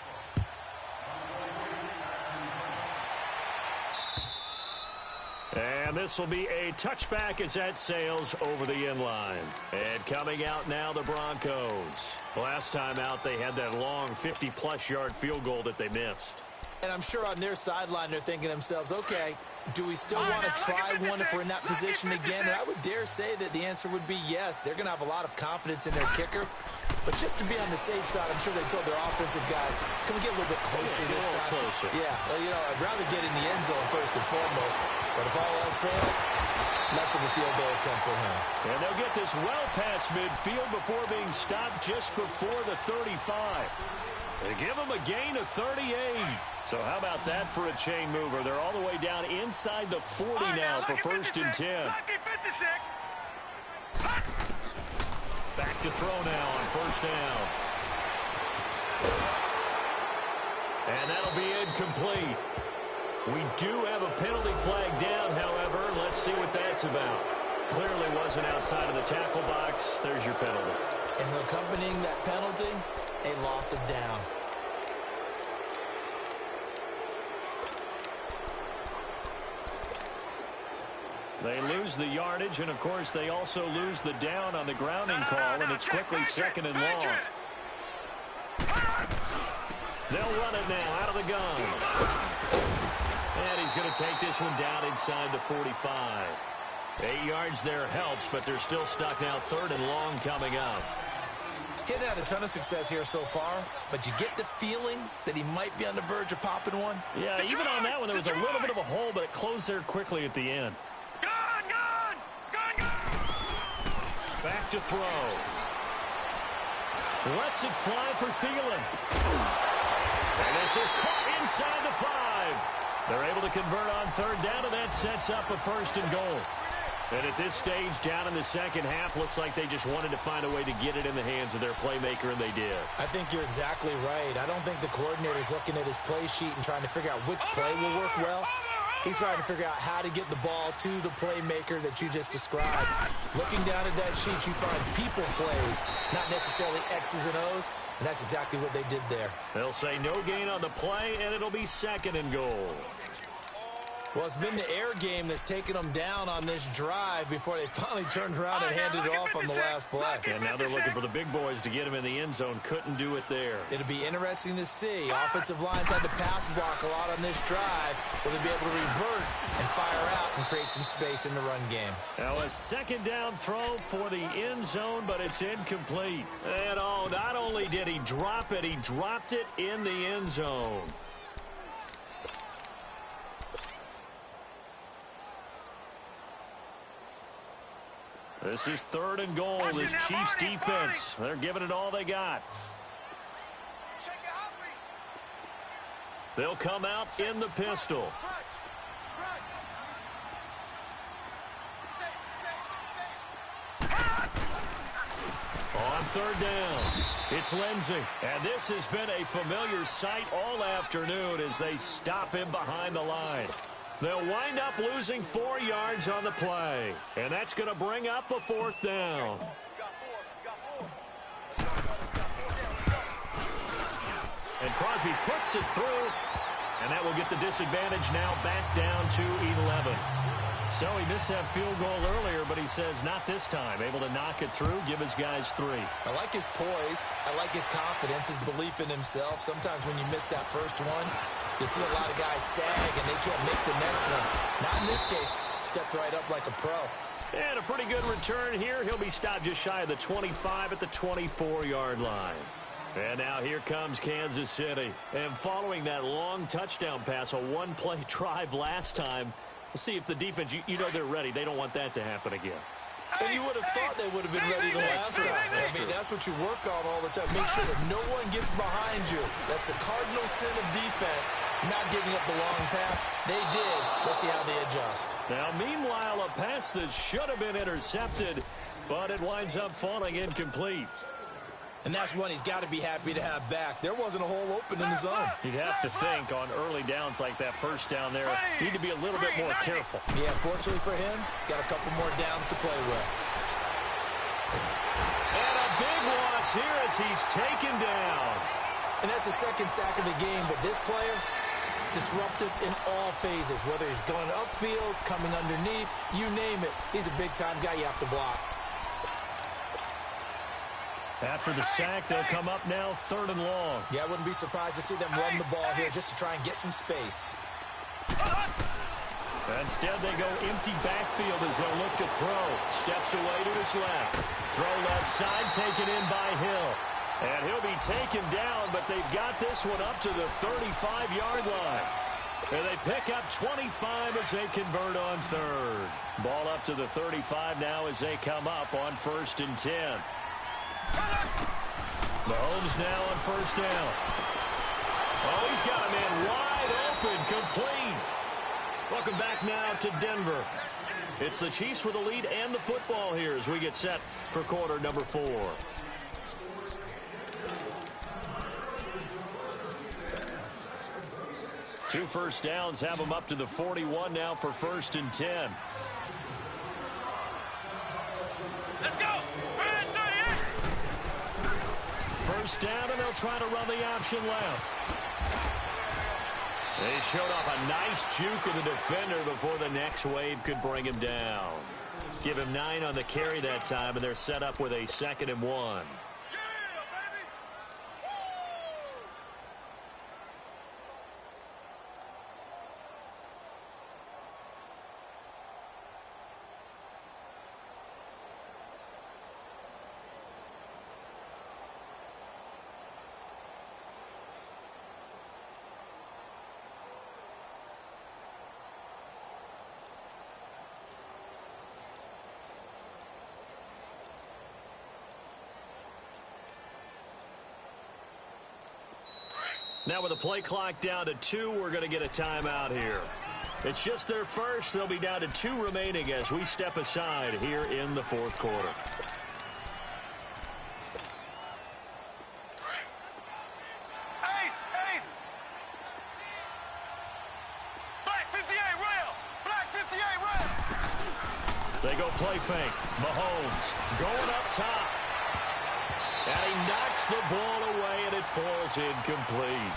And this will be a touchback as that sails over the end line. And coming out now, the Broncos. Last time out, they had that long 50-plus yard field goal that they missed. And I'm sure on their sideline, they're thinking to themselves, okay, do we still want to try one if we're in that position again? And I would dare say that the answer would be yes. They're going to have a lot of confidence in their kicker. But just to be on the safe side, I'm sure they told their offensive guys, can we get a little bit closer this time? Closer. Yeah, well, you know, I'd rather get in the end zone first and foremost. But if all else fails, less of a field goal attempt for him. And they'll get this well past midfield before being stopped just before the 35. They give them a gain of 38. So how about that for a chain mover? They're all the way down inside the 40 now for 1st and 10. Back to throw now on 1st down. And that'll be incomplete. We do have a penalty flag down, however. Let's see what that's about. Clearly wasn't outside of the tackle box. There's your penalty. And accompanying that penalty, a loss of down. They lose the yardage, and, of course, they also lose the down on the grounding call, and it's quickly 2nd and long. They'll run it now out of the gun. And he's going to take this one down inside the 45. 8 yards there helps, but they're still stuck now 3rd and long coming up. Getting had a ton of success here so far, but you get the feeling that he might be on the verge of popping one. Yeah, even on that one, there was a little bit of a hole, but it closed there quickly at the end. Back to throw. Lets it fly for Thielen. And this is caught inside the 5. They're able to convert on 3rd down, and that sets up a 1st and goal. And at this stage, down in the second half, looks like they just wanted to find a way to get it in the hands of their playmaker, and they did. I think you're exactly right. I don't think the coordinator's looking at his play sheet and trying to figure out which play will work well. He's trying to figure out how to get the ball to the playmaker that you just described. Looking down at that sheet, you find people plays, not necessarily X's and O's, and that's exactly what they did there. They'll say no gain on the play, and it'll be 2nd and goal. Well, it's been the air game that's taken them down on this drive before they finally turned around and handed it off on the last play. And now they're looking for the big boys to get him in the end zone. Couldn't do it there. It'll be interesting to see. Offensive lines had to pass block a lot on this drive. Will they be able to revert and fire out and create some space in the run game? Now a second down throw for the end zone, but it's incomplete. And not only did he drop it, he dropped it in the end zone. This is 3rd and goal. This Chiefs defense, they're giving it all they got. They'll come out in the pistol. On 3rd down, it's Lindsey. And this has been a familiar sight all afternoon as they stop him behind the line. They'll wind up losing 4 yards on the play. And that's going to bring up a 4th down. And Crosby puts it through. And that will get the disadvantage now back down to 11. So he missed that field goal earlier, but he says not this time. Able to knock it through, give his guys 3. I like his poise. I like his confidence, his belief in himself. Sometimes when you miss that first one, you see a lot of guys sag and they can't make the next one. Not in this case. Stepped right up like a pro. And a pretty good return here. He'll be stopped just shy of the 25 at the 24-yard line. And now here comes Kansas City. And following that long touchdown pass, a one-play drive last time, we'll see if the defense, you know they're ready. They don't want that to happen again. And you would have thought they would have been ready the last time. I mean, that's what you work on all the time. Make sure that no one gets behind you. That's the cardinal sin of defense, not giving up the long pass. They did. Let's see how they adjust. Now, meanwhile, a pass that should have been intercepted, but it winds up falling incomplete. And that's one he's got to be happy to have back. There wasn't a hole open in the zone. You'd have to think on early downs like that first down there, need to be a little bit more careful. Yeah, fortunately for him, got a couple more downs to play with. And a big loss here as he's taken down. And that's the second sack of the game, but this player, disruptive in all phases, whether he's going upfield, coming underneath, you name it. He's a big-time guy you have to block. After the sack, they'll come up now 3rd and long. Yeah, I wouldn't be surprised to see them run the ball here just to try and get some space. Instead, they go empty backfield as they'll look to throw. Steps away to his left. Throw left side, taken in by Hill. And he'll be taken down, but they've got this one up to the 35-yard line. And they pick up 25 as they convert on 3rd. Ball up to the 35 now as they come up on 1st and 10. Mahomes now on 1st down. Oh, he's got a man wide open, complete. Welcome back now to Denver. It's the Chiefs with the lead and the football here as we get set for quarter number 4. Two first downs have them up to the 41 now for 1st and 10. Let's go! First down, and they'll try to run the option left. They showed off a nice juke of the defender before the next wave could bring him down. Give him 9 on the carry that time, and they're set up with a 2nd and 1. Now with the play clock down to 2, we're going to get a timeout here. It's just their first. They'll be down to 2 remaining as we step aside here in the 4th quarter. Ace! Black 58 rail! Black 58 rail! They go play fake. Mahomes going up top. And he knocks the ball away, and it falls incomplete.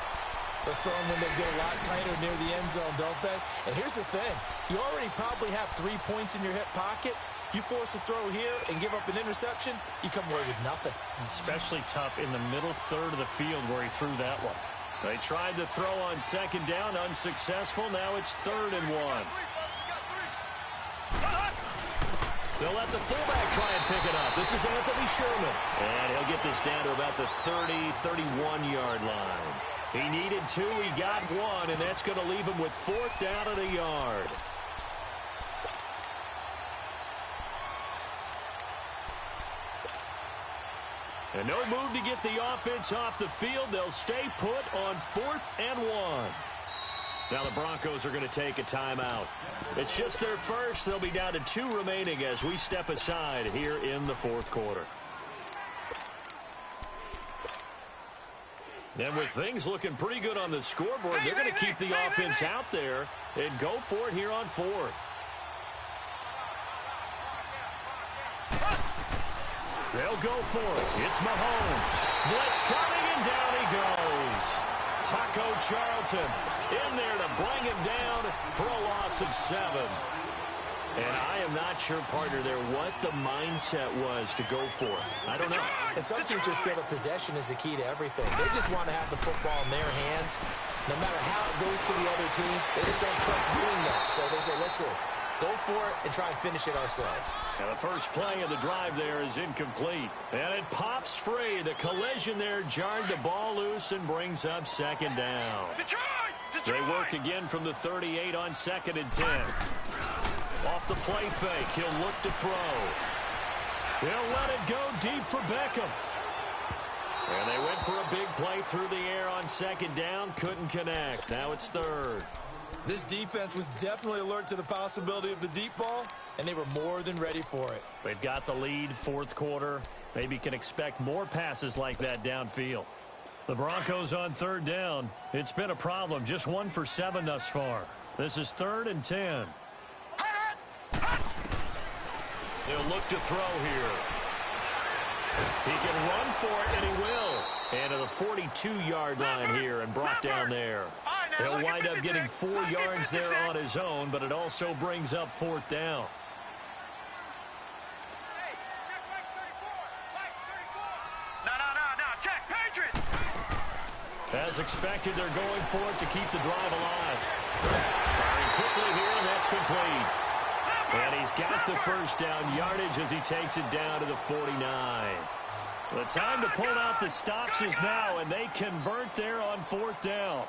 Those throwing windows get a lot tighter near the end zone, don't they? And here's the thing. You already probably have 3 points in your hip pocket. You force a throw here and give up an interception, you come away with nothing. Especially tough in the middle third of the field where he threw that one. They tried to throw on second down, unsuccessful. Now it's 3rd and 1. They'll let the fullback try and pick it up. This is Anthony Sherman. And he'll get this down to about the 30, 31-yard line. He needed 2, he got 1, and that's going to leave him with 4th down at a yard. And no move to get the offense off the field. They'll stay put on 4th and 1. Now the Broncos are going to take a timeout. It's just their first. They'll be down to 2 remaining as we step aside here in the 4th quarter. And with things looking pretty good on the scoreboard, they're going to keep the offense out there and go for it here on 4th. They'll go for it. It's Mahomes. Blitz coming, and down he goes. Taco Charlton in there to bring him down for a loss of 7. And I am not sure, partner, there what the mindset was to go for it. I don't know. And some teams just feel that possession is the key to everything. They just want to have the football in their hands. No matter how it goes to the other team, they just don't trust doing that. So they say, listen, go for it and try and finish it ourselves. Now the first play of the drive there is incomplete. And it pops free. The collision there jarred the ball loose and brings up 2nd down. They work again from the 38 on 2nd and 10. Off the play fake, he'll look to throw. He'll let it go deep for Beckham. And they went for a big play through the air on 2nd down. Couldn't connect. Now it's 3rd. This defense was definitely alert to the possibility of the deep ball, and they were more than ready for it. They've got the lead, 4th quarter. Maybe can expect more passes like that downfield. The Broncos on 3rd down. It's been a problem. Just 1 for 7 thus far. This is 3rd and 10. They'll look to throw here. He can run for it, and he will. And to the 42-yard line here and brought down there. He'll wind up getting 4 yards there on his own, but it also brings up 4th down. As expected, they're going for it to keep the drive alive. Firing quickly here, and that's complete. And he's got the first down yardage as he takes it down to the 49. The time to pull out the stops is now, and they convert there on 4th down.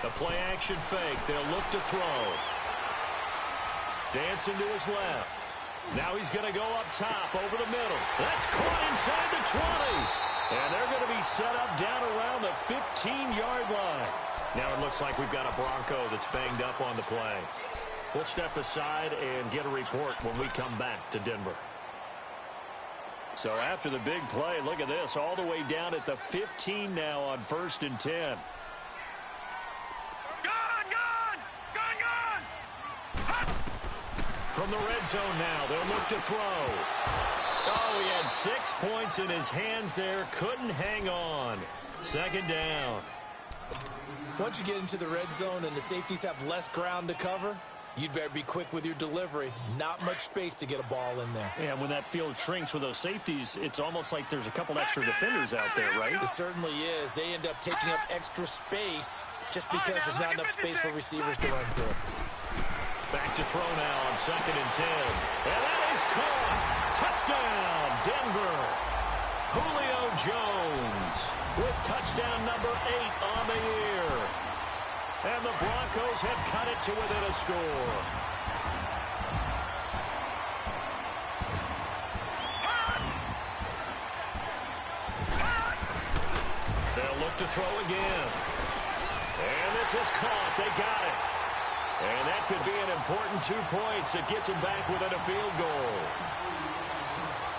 The play action fake. They'll look to throw. Dancing to his left. Now he's going to go up top over the middle. That's caught inside the 20. And they're going to be set up down around the 15-yard line. Now it looks like we've got a Bronco that's banged up on the play. We'll step aside and get a report when we come back to Denver. So after the big play, look at this, all the way down at the 15 now on 1st and 10. From the red zone now, they'll look to throw. Oh, he had 6 points in his hands there. Couldn't hang on. 2nd down. Once you get into the red zone and the safeties have less ground to cover, you'd better be quick with your delivery. Not much space to get a ball in there. Yeah, when that field shrinks with those safeties, it's almost like there's a couple extra defenders out there, right? It certainly is. They end up taking up extra space just because there's not enough space for receivers to run through. Back to throw now on 2nd and 10. And that is caught. Touchdown, Denver. Julio Jones with touchdown number 8 on the year. And the Broncos have cut it to within a score. They'll look to throw again. And this is caught. They got it. And that could be an important 2 points that gets them back within a field goal.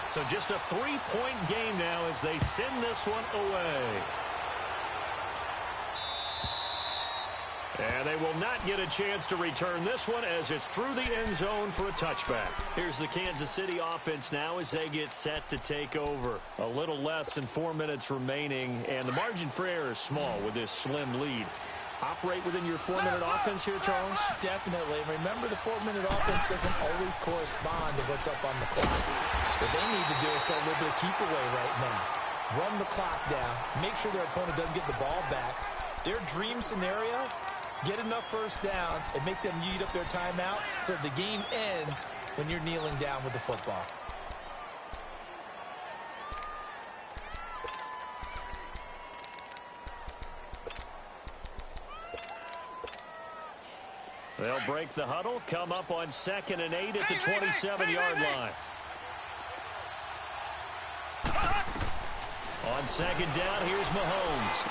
So just a 3-point game now as they send this one away. And they will not get a chance to return this one as it's through the end zone for a touchback. Here's the Kansas City offense now as they get set to take over. A little less than 4 minutes remaining, and the margin for error is small with this slim lead. Operate within your 4-minute offense here, Charles? Definitely. Remember, the 4-minute offense doesn't always correspond to what's up on the clock. What they need to do is play a little bit of keep away right now. Run the clock down. Make sure their opponent doesn't get the ball back. Their dream scenario, get enough first downs and make them eat up their timeouts so the game ends when you're kneeling down with the football. They'll break the huddle, come up on 2nd and 8 at the 27-yard line. On 2nd down, here's Mahomes.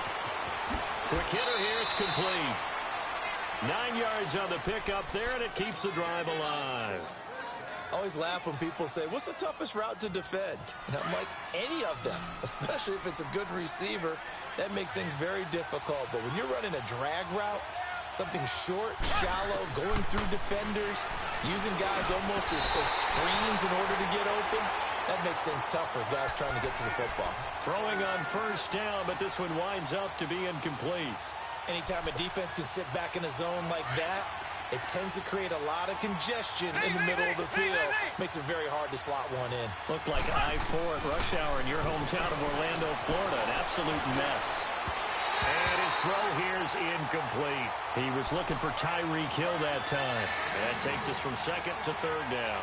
Quick hitter here, it's complete. 9 yards on the pickup there, and it keeps the drive alive. I always laugh when people say, what's the toughest route to defend? And I'm like, any of them, especially if it's a good receiver. That makes things very difficult. But when you're running a drag route, something short, shallow, going through defenders, using guys almost as screens in order to get open, that makes things tough for guys trying to get to the football. Throwing on 1st down, but this one winds up to be incomplete. Anytime a defense can sit back in a zone like that, it tends to create a lot of congestion in the middle of the field. Makes it very hard to slot one in. Looked like I-4 at rush hour in your hometown of Orlando, Florida. An absolute mess. And his throw here is incomplete. He was looking for Tyreek Hill that time. That takes us from 2nd to 3rd down.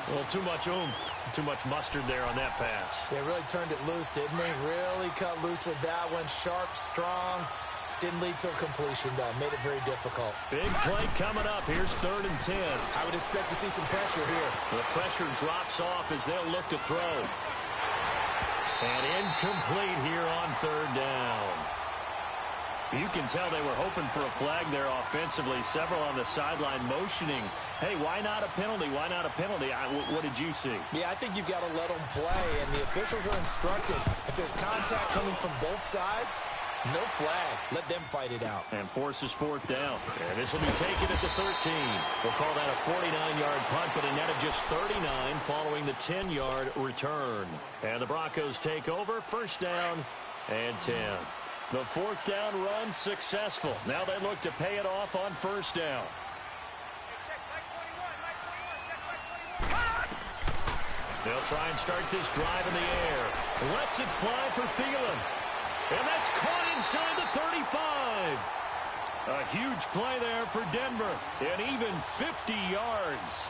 A little too much oomph, too much mustard there on that pass. They really turned it loose, didn't they? Really cut loose with that one. Sharp, strong. Didn't lead to a completion, though. Made it very difficult. Big play coming up. Here's 3rd and 10. I would expect to see some pressure here. The pressure drops off as they'll look to throw. And incomplete here on 3rd down. You can tell they were hoping for a flag there offensively. Several on the sideline motioning. Hey, why not a penalty? Why not a penalty? What did you see? Yeah, I think you've got to let them play, and the officials are instructed. If there's contact coming from both sides, no flag. Let them fight it out. And forces 4th down. And this will be taken at the 13. We'll call that a 49-yard punt, but a net of just 39 following the 10-yard return. And the Broncos take over. 1st down and 10. The 4th down run successful. Now they look to pay it off on 1st down. They'll try and start this drive in the air. Lets it fly for Thielen. And that's caught inside the 35. A huge play there for Denver. And even 50 yards.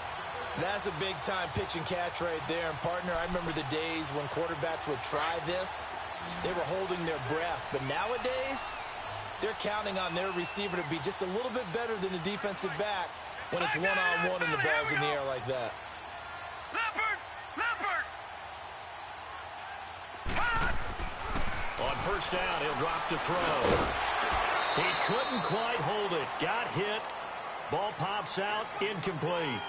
That's a big-time pitch and catch right there. And, partner, I remember the days when quarterbacks would try this. They were holding their breath. But nowadays, they're counting on their receiver to be just a little bit better than the defensive back when it's one-on-one and the ball's in the air like that. On 1st down, he'll drop to throw. He couldn't quite hold it. Got hit. Ball pops out. Incomplete.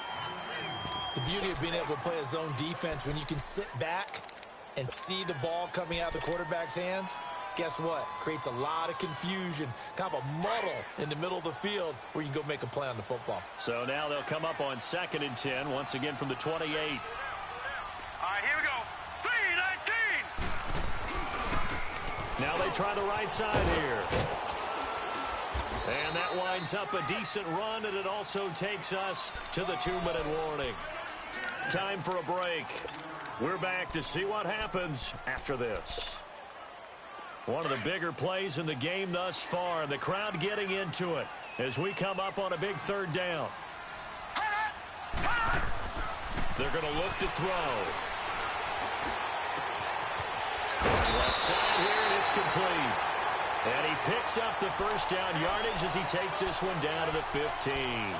The beauty of being able to play a zone defense when you can sit back and see the ball coming out of the quarterback's hands, guess what? Creates a lot of confusion, kind of a muddle in the middle of the field where you can go make a play on the football. So now they'll come up on 2nd and 10, once again from the 28. All right, here we go. 3-19. Now they try the right side here. And that winds up a decent run, and it also takes us to the 2-minute warning. Time for a break. We're back to see what happens after this. One of the bigger plays in the game thus far, and the crowd getting into it as we come up on a big 3rd down. They're going to look to throw. Left side here, and it's complete. And he picks up the 1st down yardage as he takes this one down to the 15.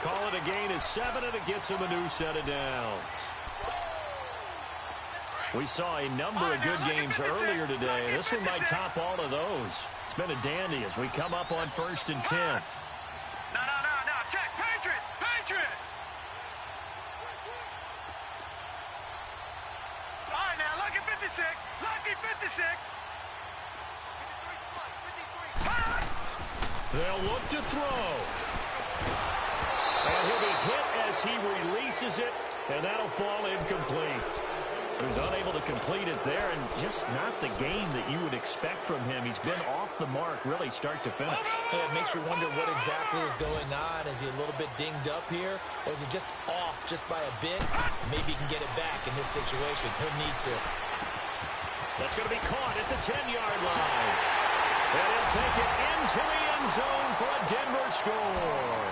Call it a gain of 7, and it gets him a new set of downs. We saw a number of good games earlier today. This one might top all of those. It's been a dandy as we come up on 1st and 10. No, check. Patriot. All right, now, lucky 56. They'll look to throw. And he'll be hit as he releases it, and that'll fall incomplete. He was unable to complete it there, and just not the game that you would expect from him. He's been off the mark, really, start to finish. Yeah, it makes you wonder what exactly is going on. Is he a little bit dinged up here, or is he just off just by a bit? Maybe he can get it back in this situation. He'll need to. That's going to be caught at the 10-yard line. And he'll take it into the end zone for a Denver score.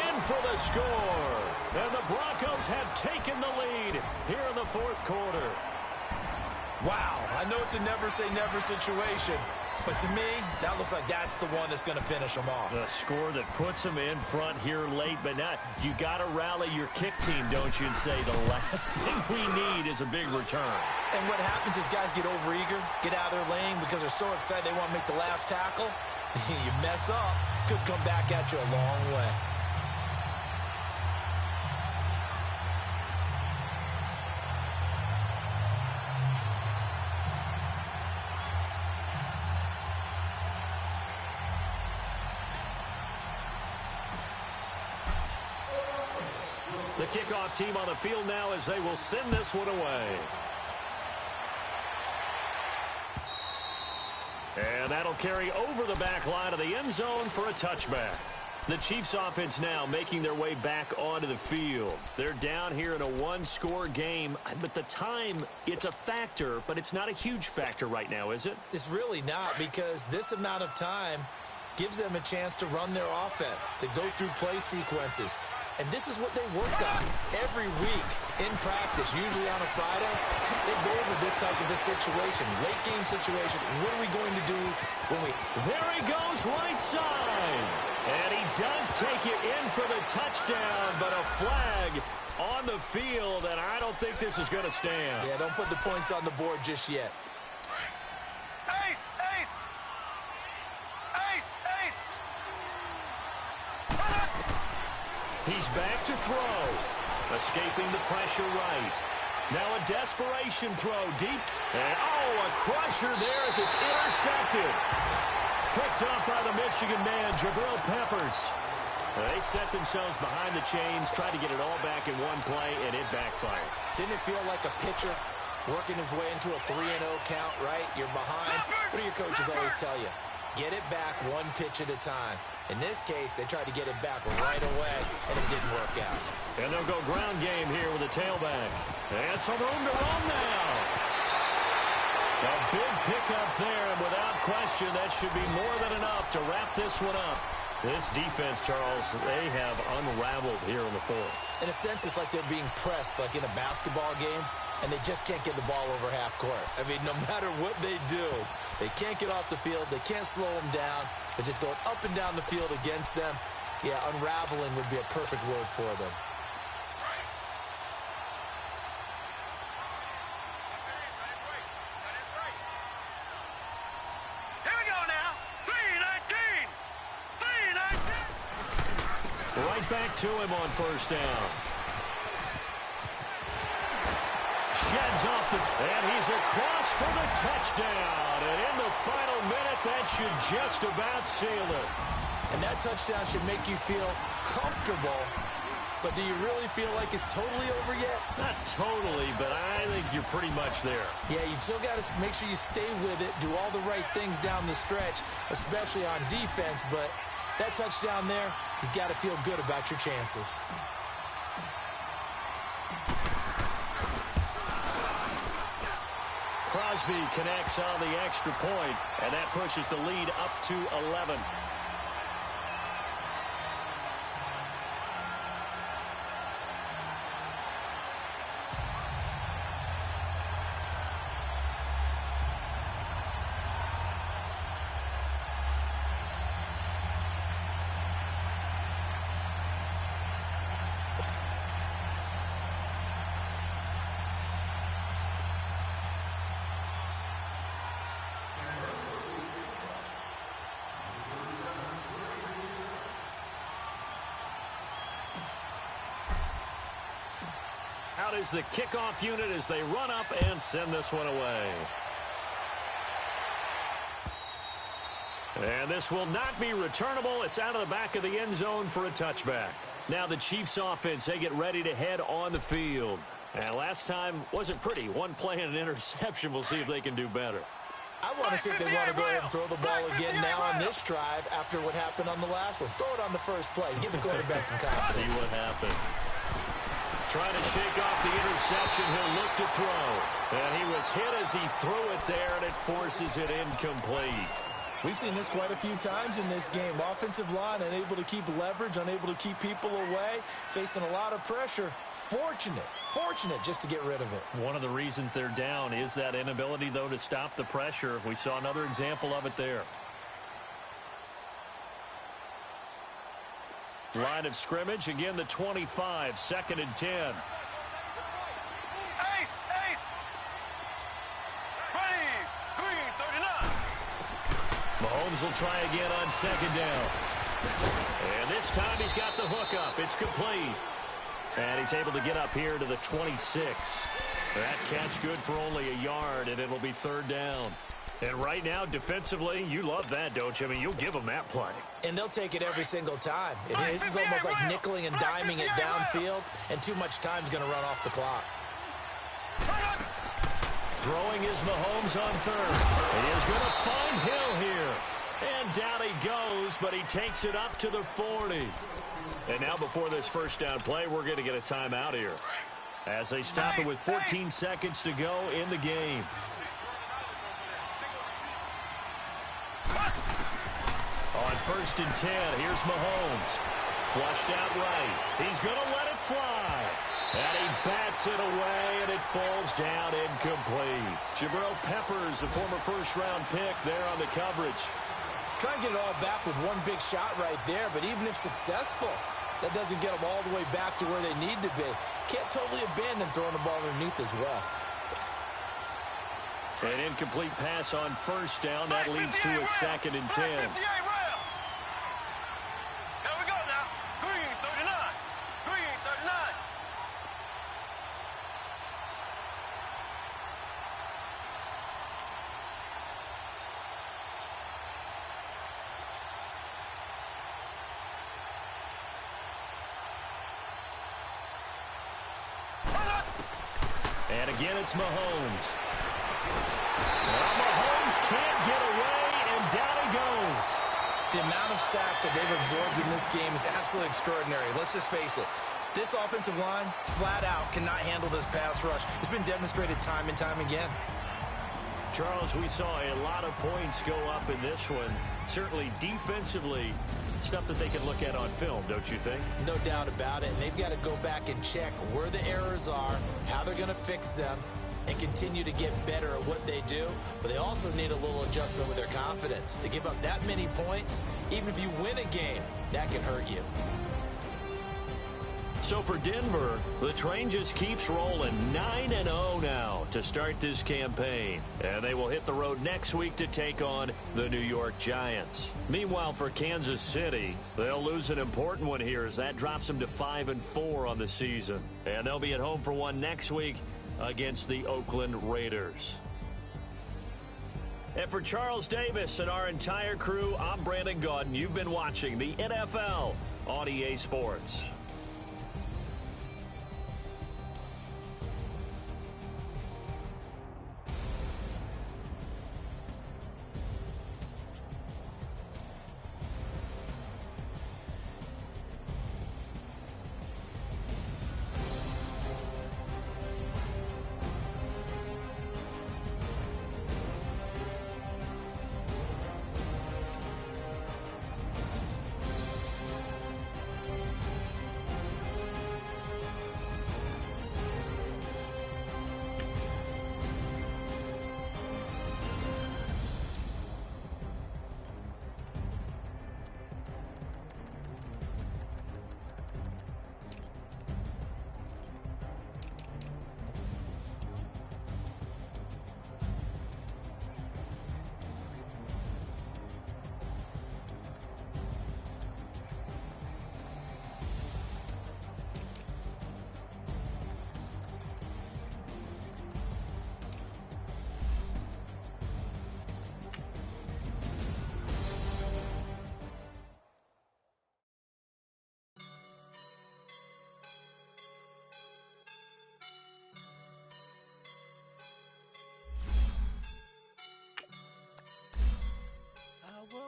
In for the score. And the Broncos have taken the lead here in the fourth quarter. Wow, I know it's a never-say-never situation, but to me, that looks like that's the one that's going to finish them off. The score that puts them in front here late, but now you got to rally your kick team, don't you, and say the last thing we need is a big return. And what happens is guys get overeager, get out of their lane because they're so excited they want to make the last tackle. You mess up, could come back at you a long way. The kickoff team on the field now as they will send this one away. And that'll carry over the back line of the end zone for a touchback. The Chiefs offense now making their way back onto the field. They're down here in a one-score game. But the time, it's a factor, but it's not a huge factor right now, is it? It's really not, because this amount of time gives them a chance to run their offense, to go through play sequences. And this is what they work on every week in practice, usually on a Friday. They go over this type of a situation, late game situation. What are we going to do when we... There he goes right side. And he does take it in for the touchdown, but a flag on the field, and I don't think this is going to stand. Yeah, don't put the points on the board just yet. Ace! Ace! Ace! Ace! He's back to throw. Escaping the pressure right. Now a desperation throw deep. And, a crusher there as it's intercepted. Picked up by the Michigan man, Jabril Peppers. They set themselves behind the chains, tried to get it all back in one play, and it backfired. Didn't it feel like a pitcher working his way into a 3-0 count, right? You're behind. What do your coaches always tell you? Get it back one pitch at a time. In this case, they tried to get it back right away, and it didn't work out. And they'll go ground game here with a tailback. And some room to run now. A big pickup there, and without question, that should be more than enough to wrap this one up. This defense, Charles, they have unraveled here in the fourth. In a sense, it's like they're being pressed, like in a basketball game, and they just can't get the ball over half court. I mean, no matter what they do, they can't get off the field. They can't slow them down. They're just going up and down the field against them. Yeah, unraveling would be a perfect word for them. Here we go now. 3-19. 3-19. Right back to him on first down. Sheds off and he's across for the touchdown. And in the final minute, that should just about seal it. And that touchdown should make you feel comfortable. But do you really feel like it's totally over yet? Not totally, but I think you're pretty much there. Yeah, you've still got to make sure you stay with it, do all the right things down the stretch, especially on defense. But that touchdown there, you've got to feel good about your chances. Crosby connects on the extra point, and that pushes the lead up to 11. Out is the kickoff unit as they run up and send this one away. And this will not be returnable. It's out of the back of the end zone for a touchback. Now the Chiefs offense, they get ready to head on the field. And last time wasn't pretty. One play and an interception. We'll see if they can do better. I want to see if they want to go ahead and throw the ball again now on this drive after what happened on the last one. Throw it on the first play. Give the quarterback some confidence. See what happens. Trying to shake off the interception. He'll look to throw. And he was hit as he threw it there, and it forces it incomplete. We've seen this quite a few times in this game. Offensive line unable to keep leverage, unable to keep people away, facing a lot of pressure. Fortunate just to get rid of it. One of the reasons they're down is that inability, though, to stop the pressure. We saw another example of it there. Line of scrimmage, again the 25, 2nd and 10. Mahomes will try again on 2nd down. And this time he's got the hook up. It's complete. And he's able to get up here to the 26. That catch good for only a yard, and it'll be 3rd down. And right now, defensively, you love that, don't you? I mean, you'll give them that play. And they'll take it every single time. This is almost like nickeling and diming it downfield, and too much time's going to run off the clock. Throwing is Mahomes on 3rd. He is going to find Hill here. And down he goes, but he takes it up to the 40. And now before this first down play, we're going to get a timeout here as they stop it with 14 seconds to go in the game. On 1st and 10, here's Mahomes. Flushed out right. He's going to let it fly. And he bats it away, and it falls down incomplete. Jabril Peppers, a former first-round pick there on the coverage. Try and get it all back with one big shot right there, but even if successful, that doesn't get them all the way back to where they need to be. Can't totally abandon throwing the ball underneath as well. An incomplete pass on 1st down. That leads to a 2nd and 10. And again, it's Mahomes. Well, Mahomes can't get away, and down he goes. The amount of sacks that they've absorbed in this game is absolutely extraordinary. Let's just face it. This offensive line, flat out, cannot handle this pass rush. It's been demonstrated time and time again. Charles, we saw a lot of points go up in this one. Certainly defensively, stuff that they can look at on film, don't you think? No doubt about it. And they've got to go back and check where the errors are, how they're going to fix them, and continue to get better at what they do. But they also need a little adjustment with their confidence. To give up that many points, even if you win a game, that can hurt you. So for Denver, the train just keeps rolling. 9-0 now to start this campaign. And they will hit the road next week to take on the New York Giants. Meanwhile, for Kansas City, they'll lose an important one here as that drops them to 5-4 on the season. And they'll be at home for one next week against the Oakland Raiders. And for Charles Davis and our entire crew, I'm Brandon Gaudin. You've been watching the NFL on EA Sports.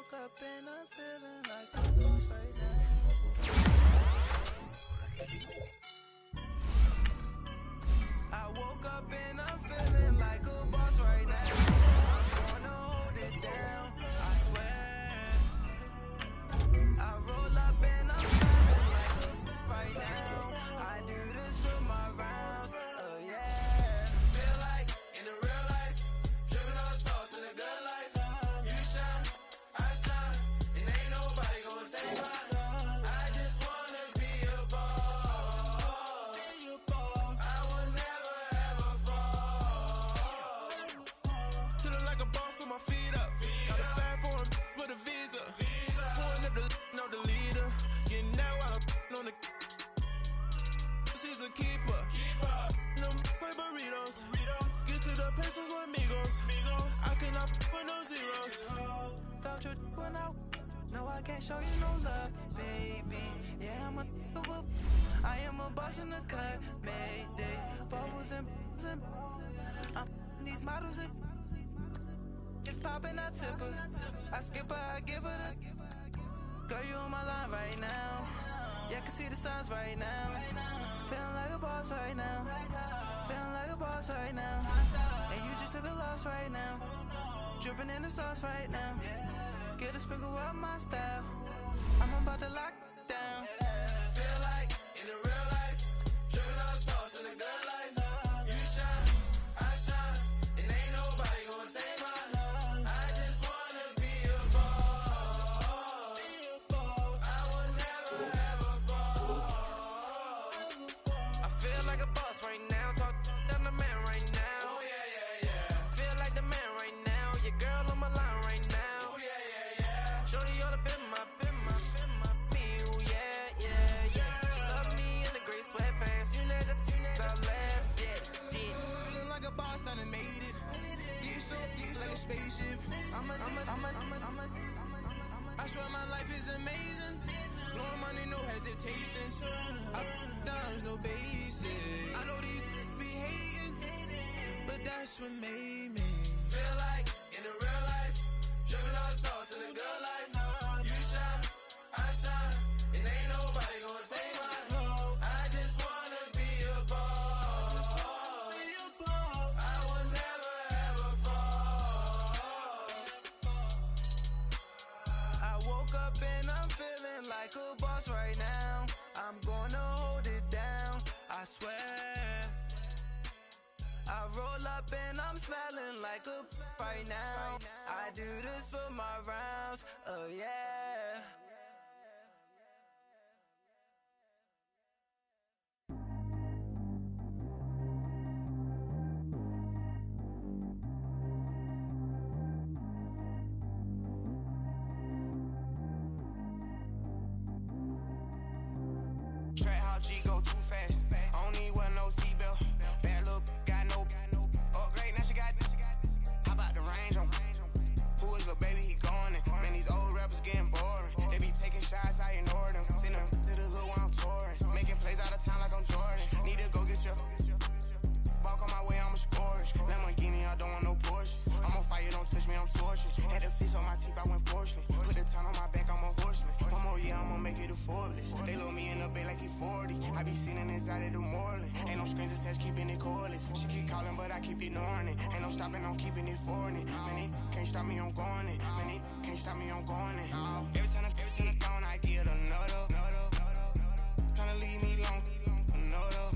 woke up and I'm feeling like a boss right now. I woke up and I'm feeling like a boss right now. I'm gonna hold it down, I swear. I roll up and I'm feeling like a right now. I do this for my rounds, oh yeah. Feel like in the real life, dripping on sauce in the good life. You shine, I shine, and ain't nobody gonna take mine. I just wanna be a boss. I will never ever fall. Chillin' like a boss with my feet up. Got a bag for him with a visa. Pulling up the know the leader. Getting that while I'm on the. She's a keeper. No play burritos. Get to the pesos with amigos. I cannot with no zeros. Got your one out. No, I can't show you no love, baby. Yeah, I am a boss in the cut, Mayday. Bubbles and I'm these models. It's popping, I tip her. I skip her, I give her the. Girl, you on my line right now. Yeah, I can see the signs right now. Feeling like a boss right now. Feeling like a boss right now. And you just took a loss right now. Dripping in the sauce right now. Get a sprinkle up my style. I'm about to lock down. Feel like in the real life, dripping on sauce in the good life. You shine, I shine, and ain't nobody gonna take mine. I just wanna be a boss. I will never ever fall. I feel like a boss right now. Talk to the man right now. Oh yeah, yeah, yeah. Feel like the man right now. Your girl on my line right now. Oh yeah, yeah, yeah. Shorty oughta been my me. Oh yeah, yeah, yeah. She love me in the gray sweatpants. You know that I laugh, yeah. Feeling like a boss, I done made it. Get so like a spaceship. I swear my life is amazing. Blowing money, no hesitation. Up, down, no basic. I know these be hating, but that's what made me feel like in the real life, dripping on sauce in the good life. You shine, I shine, and ain't nobody gonna take mine. I just wanna be a boss. I will never ever fall. I woke up and I'm feeling like a boss right now. I'm gonna hold it down, I swear. I roll up and I'm smelling like a right now. I do this for my rounds, oh yeah. Trap how G go too fast. I don't need wear no seatbelt. Bad little got no upgrade. Now she got. How about the range on? Who is little baby? He gone. Man, these old rappers getting boring. They be taking shots, I ignore them. Send them to the hood while I'm touring. Making plays out of town like I'm Jordan. Need to go get your. Walk on my way, I'ma score it. Lamborghini, I don't want no Porsches. I'm on fire, don't touch me, I'm tortured. Had the fish on my teeth, I went fortunate. Put the town on my back, I'm a horseman. One more year, I'ma make it a Forbes. They load me in the bay like he 40. I be sitting inside of the Moreland. Ain't no screens attached, keeping it cordless. She keep calling, but I keep ignoring it. Ain't no stopping, I'm keeping it foreign it. Man, it can't stop me, I'm going it. Man, it can't stop me, I'm going it. Every time I'm gone, I get another. Tryna leave me long, another.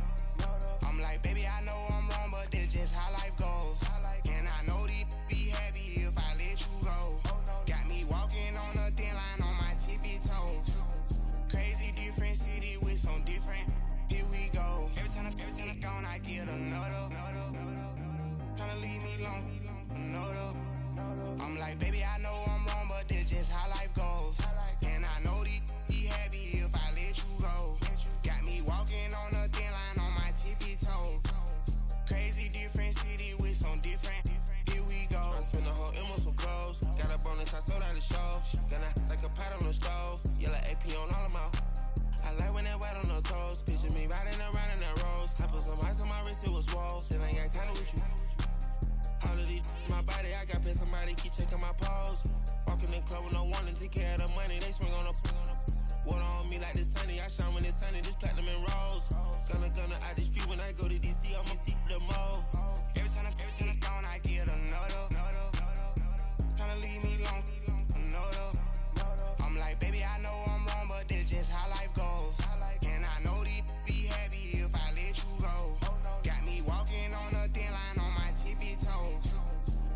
I'm like, baby, I know I'm wrong, but this just how life goes. And I know these be happy if I let you go. Got me walking on a thin line on my tippy toes. Crazy different city with some different. Here we go. Every time I'm gone, I get another. Tryna leave me long, another. I'm like, baby, I know I'm wrong, but this just how life goes. And I know these be happy if I let you go. Got me walking on a thin line on my tippy toes. Crazy different city with some different. Here we go. I spent the whole M on some clothes. Got a bonus, I sold out the show. Gonna like a pot on the stove. Yellow AP on all of my. I like when that wet on the toes. Picture me riding around in that rose. I put some ice on my wrist, it was swole. Then I got kinda with you. All of these, my body, I got pissed. Somebody keep checking my pose. Walking in club with no one take care of the money, they swing on the water on me like the sunny. I shine when it's sunny, this platinum and rose. Gonna out the street when I go to DC, I'ma see the mall. Every time I'm gone, I get another. Tryna leave me alone, another. I'm like, baby, I know I'm wrong, but this just how life goes. And I know these be happy if I let you go. Got me walking on a thin line on my tippy toes.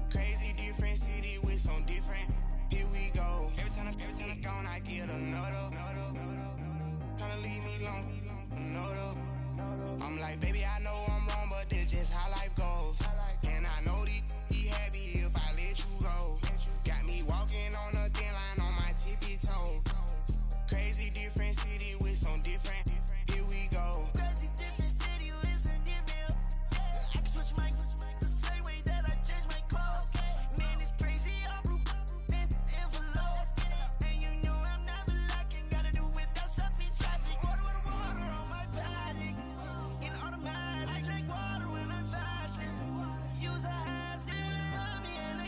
Crazy different city with some different. Here we go. Every time I'm gone, I get another. Tryna leave me alone, another. I'm like, baby, I know I'm wrong, but this just how life goes. And I know these be happy if I let you go. Got me walking on a thin line on my tippy toes. Crazy different city with some different. Here we go. Crazy different city with some different. I can switch my the same way that I change my clothes. Man, it's crazy. I'm blue envelope. And you know I'm never lacking. Gotta do without stopping traffic. Water on my paddock. In automatic. I drink water when I'm fasting. Use a ass on me and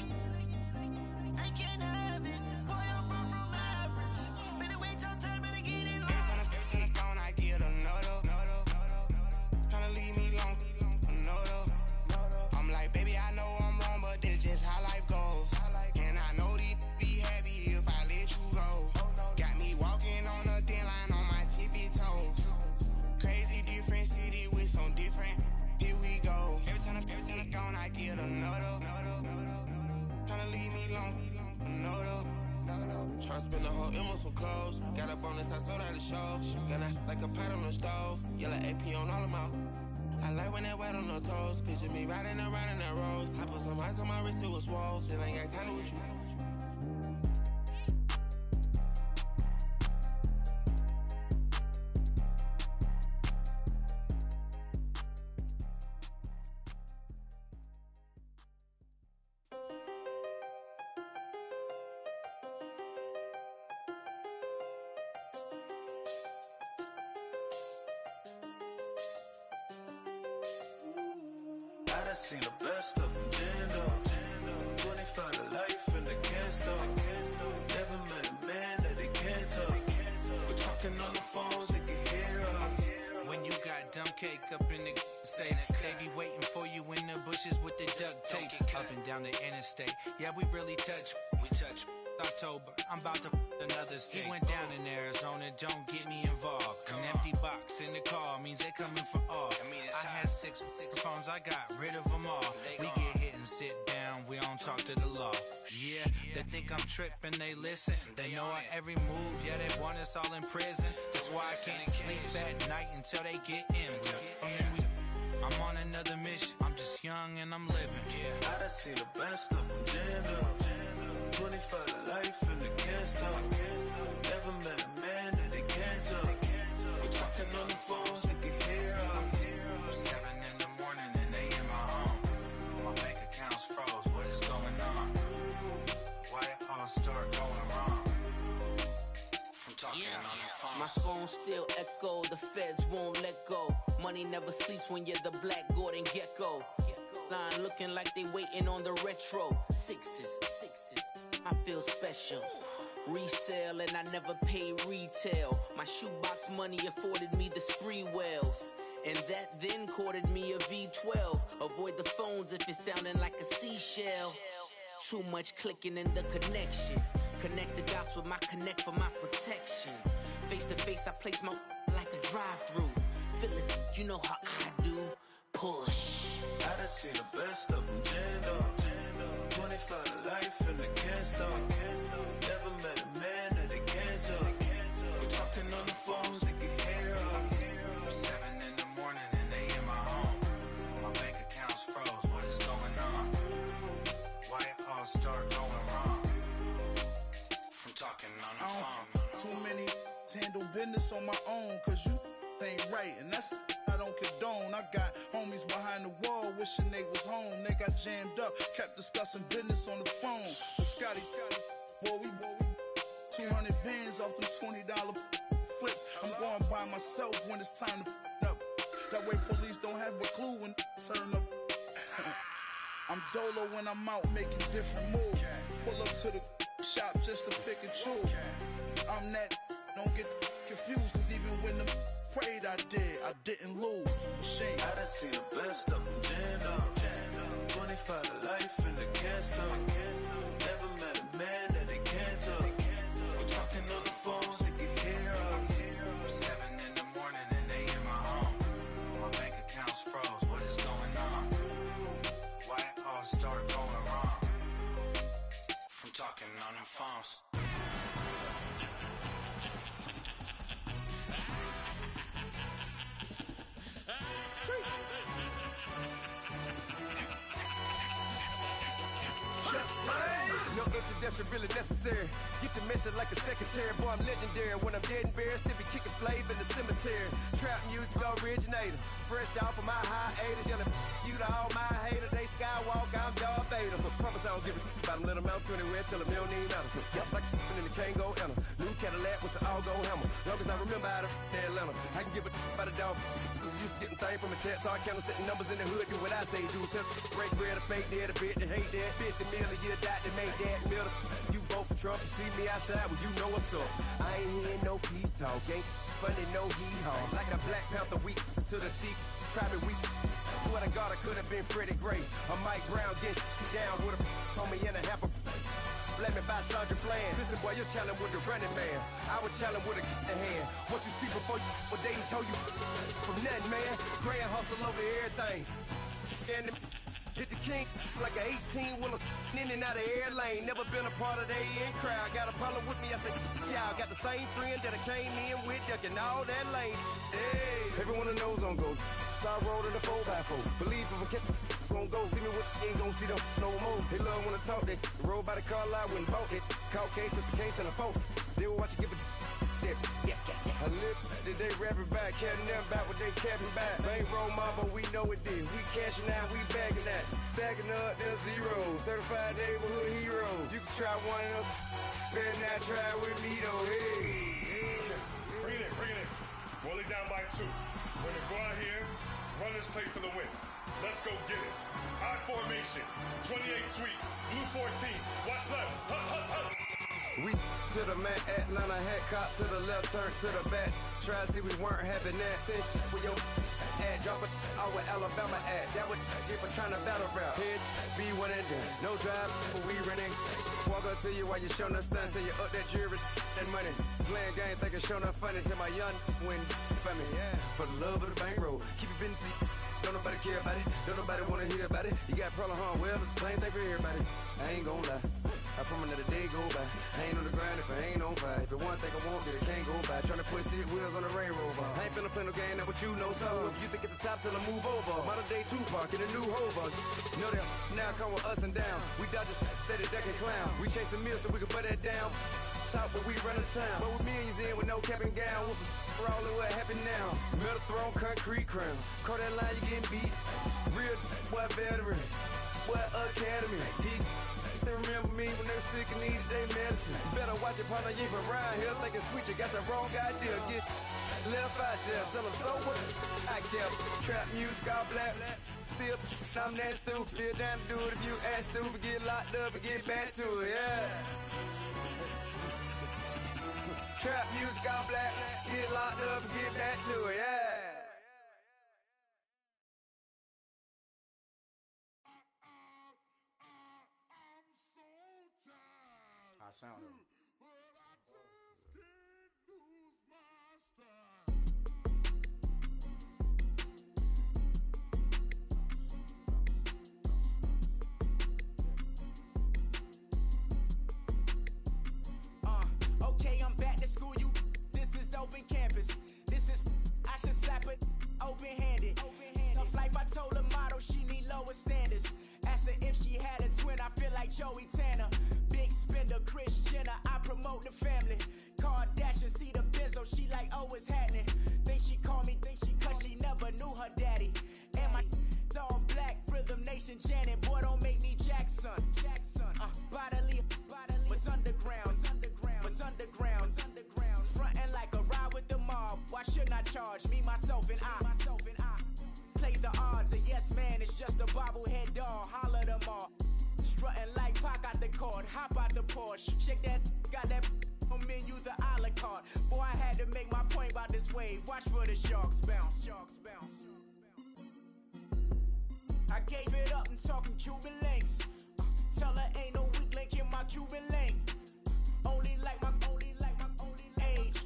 I can't have it. Boy, I'm far from average. Better wait your turn, better get in line. Every time I'm gone, I get another. Tryna leave me alone, another. I'm like, baby, I know I'm wrong, but this just how life goes. And I know these be happy if I let you go. Got me walking on a thin line on my tippy toes. Crazy different city with some different. Here we go. Every time I'm gone, I get another. Tryna leave me alone, another. Tryna spend the whole M on some clothes. Got up on this, I sold out the show. Gonna like a pot on the stove. Yellow AP on all of my. I like when that wet on the toes. Picture me riding around in that rose. I put some ice on my wrist, it was swole. Then I got tired with you. I done seen the best of them, Jando. 25 to life and they can't stop. Never met a man that they can't talk. We're talking on the phones, they can hear us. When you got dumb cake up in the say, they be waiting for you in the bushes with the duct tape. Up and down the interstate, yeah, we really touch. We touch. October, I'm about to another state. He went down in Arizona, don't get me involved. An empty box in the car means they coming for all. I had six phones, I got rid of them all. We get hit and sit down, we don't talk to the law. Yeah, they think I'm tripping, they listen. They know our every move, yeah, they want us all in prison. That's why I can't sleep at night until they get in. I'm on another mission, I'm just young and I'm living. I done seen the best of them, Jando. 25 to life and they can't stop. Never met a man that they can't talk. We're talking on the phones, they can hear us. 7 in the morning and they in my home. My bank account's froze, what is going on? Why it all start going wrong? From talking on the phone. My phone still echo, the feds won't let go. Money never sleeps when you're the Black Gordon Gecko. Line looking like they waiting on the retro. Sixes, I feel special. Resale and I never pay retail. My shoebox money afforded me the spree wells. And that then courted me a V12. Avoid the phones if it's sounding like a seashell. Too much clicking in the connection. Connect the dots with my connect for my protection. Face to face I place my like a drive-through. Feeling, you know how I do. Push. I done seen the best of them, Jando. 25 to life and they can't stop. Never met a man that they can't talk. We're talking on the phones, they can hear us. 7 in the morning and they in my home. My bank account's froze, what is going on? Why it all start going wrong? From talking on the phone. Too many handle business on my own, cause you ain't right, and that's I don't condone. I got homies behind the wall wishing they was home. They got jammed up, kept discussing business on the phone. But Scotty, boy, we 200 bands off them $20 flips. I'm going by myself when it's time to up. That way police don't have a clue when turn up. I'm dolo when I'm out making different moves. Pull up to the shop just to pick and choose. I'm that, don't get confused, cause even when the prayed I didn't lose. Machine. I done seen the best stuff from jammed up. 25 to life in the cast up. Never met a man that they can't talk. We're talking on the phones, they can hear us. 7 in the morning and they in my home. My bank account's froze, what is going on? Why it all start going wrong? From talking on the phones. No introduction really necessary. Get the message like a secretary. Boy, I'm legendary. When I'm dead and buried, still be kicking flavor in the cemetery. Trap music originator. Fresh off of my hiatus. Yelling you to all my haters. They skywalk, I'm Darth Vader. Promise I don't give a about them. Let them out to anywhere. Tell them you don't need nothing. Yep, like in the Kango enter. New Cadillac with an all-go hammer. Long as I remember out of Atlanta. I can give a about a dog. Used to getting things from a text. So I count setting numbers in the hood. Do what I say do. Tell break bread, a fake dead, a bit, they hate that. 50 million, you die, they make that middle. You vote for Trump, you see me outside, well, you know what's up. I ain't hearing no peace talk, ain't funny, no hee-haw. Like the Black Panther week to the teeth, try me weak. Swear to God, I could have been Freddie Gray. Or Mike Brown getting down with a on me and a half a let me buy Sandra Bland. Listen, boy, you're challenging with the running man. I would challenge with a in hand. What you see before you, what they told you from nothing, man. Grand hustle over everything. And hit the king like an 18-wheeler in and out of air lane. Never been a part of the in crowd. Got a problem with me, I said, y'all got the same friend that I came in with, ducking all that lane. Hey, everyone that knows on go. I roll to the 4x4. Believe if I kept gon' go see me with ain't gon' see them no more. They love when I talk, they roll by the car lot when bought it. Call case at the case and a phone. They will watch you give it that. I live that they rapping back, caring them back what they capping back. Bankroll mama, we know it did. We cashing out, we bagging that. Stacking up, there's zero. Certified neighborhood hero. You can try one of them. Better not try with me though. Hey. Bring it in. Roll it down by 2. We're gonna go out here, run this play for the win. Let's go get it. Odd formation, 28 sweeps, blue 14. Watch left. Hup. We to the man, Atlanta hat cop to the left, turn to the back. Try to see we weren't having that. Send with your ad, drop it out with Alabama ad. That would get for trying to battle rap. Head, be one and done. No drive, but we running. Walk up to you while you showing us stun till you up that jewelry and money. Playing game, thinking showing up funny till my young win for me. Yeah. For the love of the bankroll, keep it been to you. Don't nobody care about it. Don't nobody wanna hear about it. You got problem, huh? Well, it's the same thing for everybody. I ain't gon' lie. I promise that a day go by. I ain't on the grind if I ain't on fire. If it one thing I want, then it can't go by. Tryna put 6 wheels on the Range Rover. I ain't finna play no game, that what you know. So if you think at the top till I move over. Modern day Tupac in a new Hova. Know that now come with us and down. We dodge it, steady ducking clown. We chasing meals so we can put that down. Top, but we run the town. But with millions in with no cap and gown. We're all in what happened now. Metal throne, concrete crown. Call that line, you getting beat. Real, what veteran. What academy. Still remember me when they were sick and needed their medicine. Better watch it, partner, you ain't from around here thinking sweet, you got the wrong idea. Get left out there, tell them so what? I kept trap music, all black. Still, I'm that stupid. Still down to do it if you act stupid. Get locked up and get back to it, yeah. Trap music, all black. Get locked up and get back to it, yeah. I sound it. Okay, I'm back to school, you. This is open campus. This is, I should slap it open-handed. Tough life, I told her motto, she need lower standards. Asked her if she had a twin, I feel like Joey Tanner. Big spender, Kris Jenner, I promote the family. Kardashian, see the Benzo, she like, oh, it's happening. Think she called me, cause she never knew her daddy. And my all black, Rhythm Nation Janet, boy, don't make me Jackson. Bodily, was underground. Frontin' like a ride with the mob. Why shouldn't I charge me, myself, and I? Play the odds, a yes man is just a bobblehead doll. Holler them all. Strutting like Pac out the court, hop out the Porsche. Shake that, got that on menus, the a la carte. Boy, I had to make my point about this wave. Watch for the sharks bounce. Sharks bounce. I gave it up and talking Cuban links. Tell her ain't no weak link in my Cuban link. Only like my age.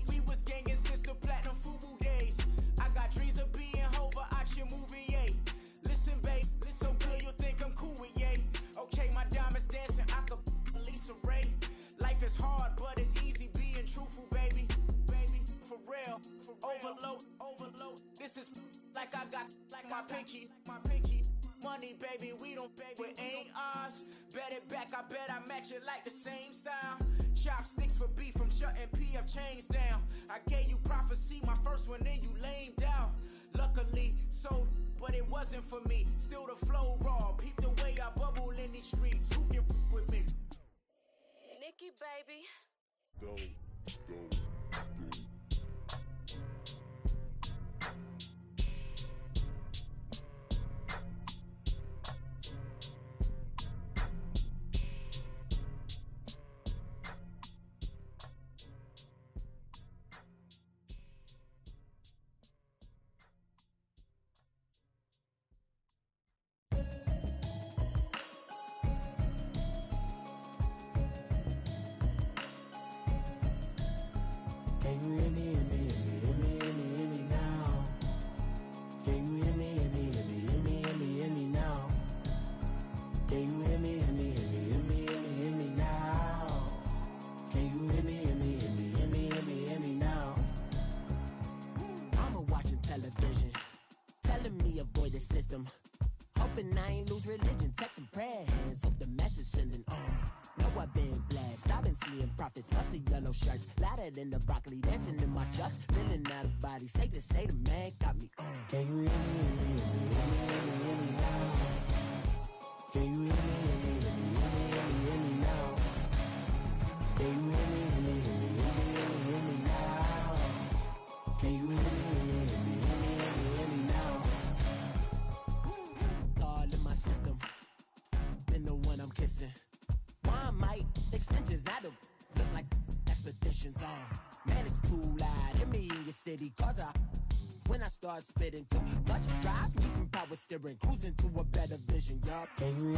We was gangin' since the platinum FUBU days. I got dreams of being Hova out your movie, yay. Listen, babe, so good you'll think I'm cool with yay. Okay, my diamonds dancing, I could Lisa Ray. Life is hard, but it's easy being truthful, baby. Baby, for real. Overload. This is like I got like my pinky. Money, baby, we don't pay, it ain't ours. Bet it back, I bet I match it like the same style. Chopsticks for beef from shutting PF chains down. I gave you prophecy, my first one, then you lamed out. Luckily, sold, but it wasn't for me. Still the flow raw, peep the way I bubble in these streets. Who can with me? Nikki, baby. Go. Can you hear me now? Can you hear me now? Can you hear me now? Can you hear me now? Mama watching television, telling me avoid the system. Hoping I ain't lose religion, texting prayer hands, hope the message sending on. Know I've been blessed, I've been seeing prophets, mostly yellow shirts, louder than the broccoli, dancing in my chucks, feeling out of body, say the man got me on. Can you hear me now? Can you hear me now? Can you hear me now? Can you hear me now? All in my system, been the one I'm kissing. One might extensions that'll look like expeditions on. Man, it's too loud. Hit me in your city, cause when I start spitting too much drive, need some power steering, cruising to a better vision, y'all. Can you hear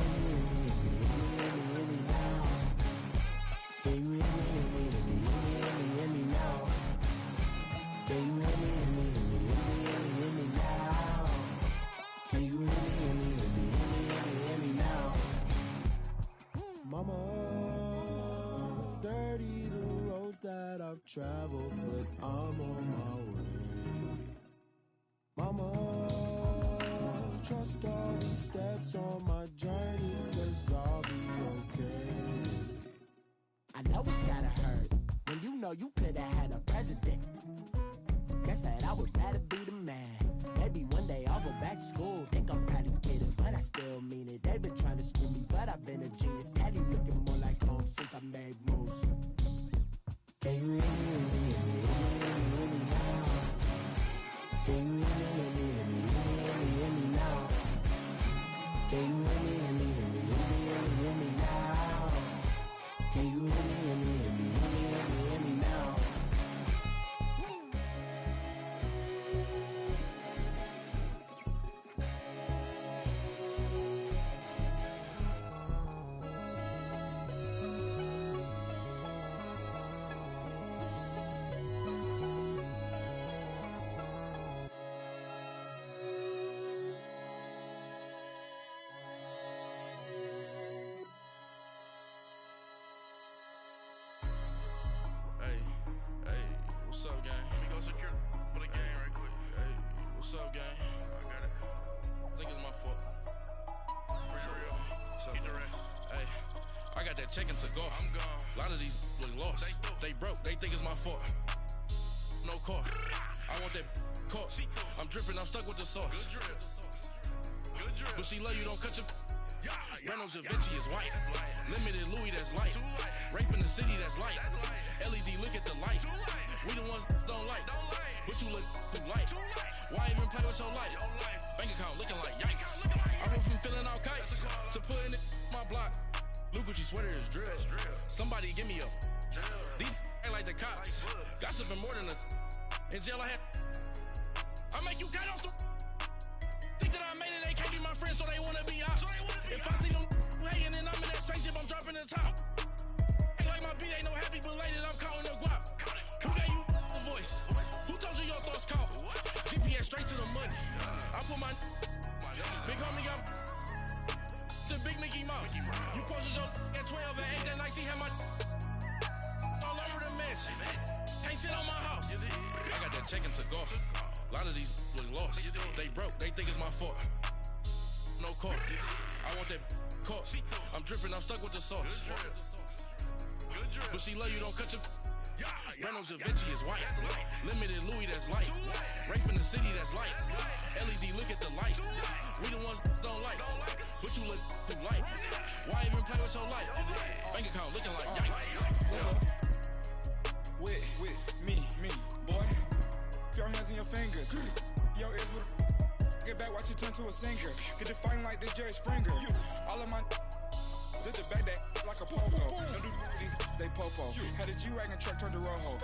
me now? Can you hear me now? Can you hear me now? Can you hear me now? Mama, dirty the roads that I've traveled, but I'm on my way. Mama, trust all the steps on my journey, 'cause I'll be okay. I know it's gotta hurt when you know you could've had a president. Guess that I would rather be the man. Maybe one day I'll go back to school. Think I'm probably kidding, but I still mean it. They've been trying to school me, but I've been a genius. Daddy looking more like home since I made moves. Can you hear me now? Can you hear me now? Can you hear me now? Can you hear me now? What's up, gang? Let me go secure for the game right quick. Hey, what's up, gang? I got it. I think it's my fault. For real. Get the rest. Hey, I got that check-in to go. I'm gone. A lot of these look lost. They broke. They think it's my fault. No car. I want that caught. I'm dripping. I'm stuck with the sauce. Good drip. But she love you. Don't cut your. Reynolds Da Vinci is white. Limited Louis, that's light. Rape in the city, that's light. LED, look at the lights. We the ones don't like. But you look too light. Why even play with your life? Bank account looking like yikes. I went from filling out kites to putting it in my block. Blue Gucci sweater is drill. Somebody give me a. These ain't like the cops. Gossiping more than a. In jail I had. I make you cut off the. Think that I made it, they can't be my friends, so they wanna be ops. If I see them hating and I'm in that spaceship, I'm dropping the top. Ain't like my beat ain't no happy belated, I'm calling the guap. Who gave you a voice? Who told you your thoughts count? GPS straight to the money. I put my big homie up. The big Mickey Mouse. You posted your at 12 and 8 that night, she had my all over the mansion. Can't sit on my house. I got that check into golf. A lot of these look lost. They broke, they think it's my fault. No court. I want that caught. I'm dripping, I'm stuck with the sauce. But she love you, don't cut your. Reynolds Da Vinci is white. Limited Louis, that's light. Rape in the city, that's light. LED, look at the light. We the ones don't like. But you look too light. Why even play with your life? Bank account looking like yikes. With me, boy. Your hands and your fingers. Your ears with get back, watch you turn to a singer. Get the fighting like this Jerry Springer. All of my zit the back that like a popo. Don't do these, they popo. Had a G-Wagon truck turned to Rojo.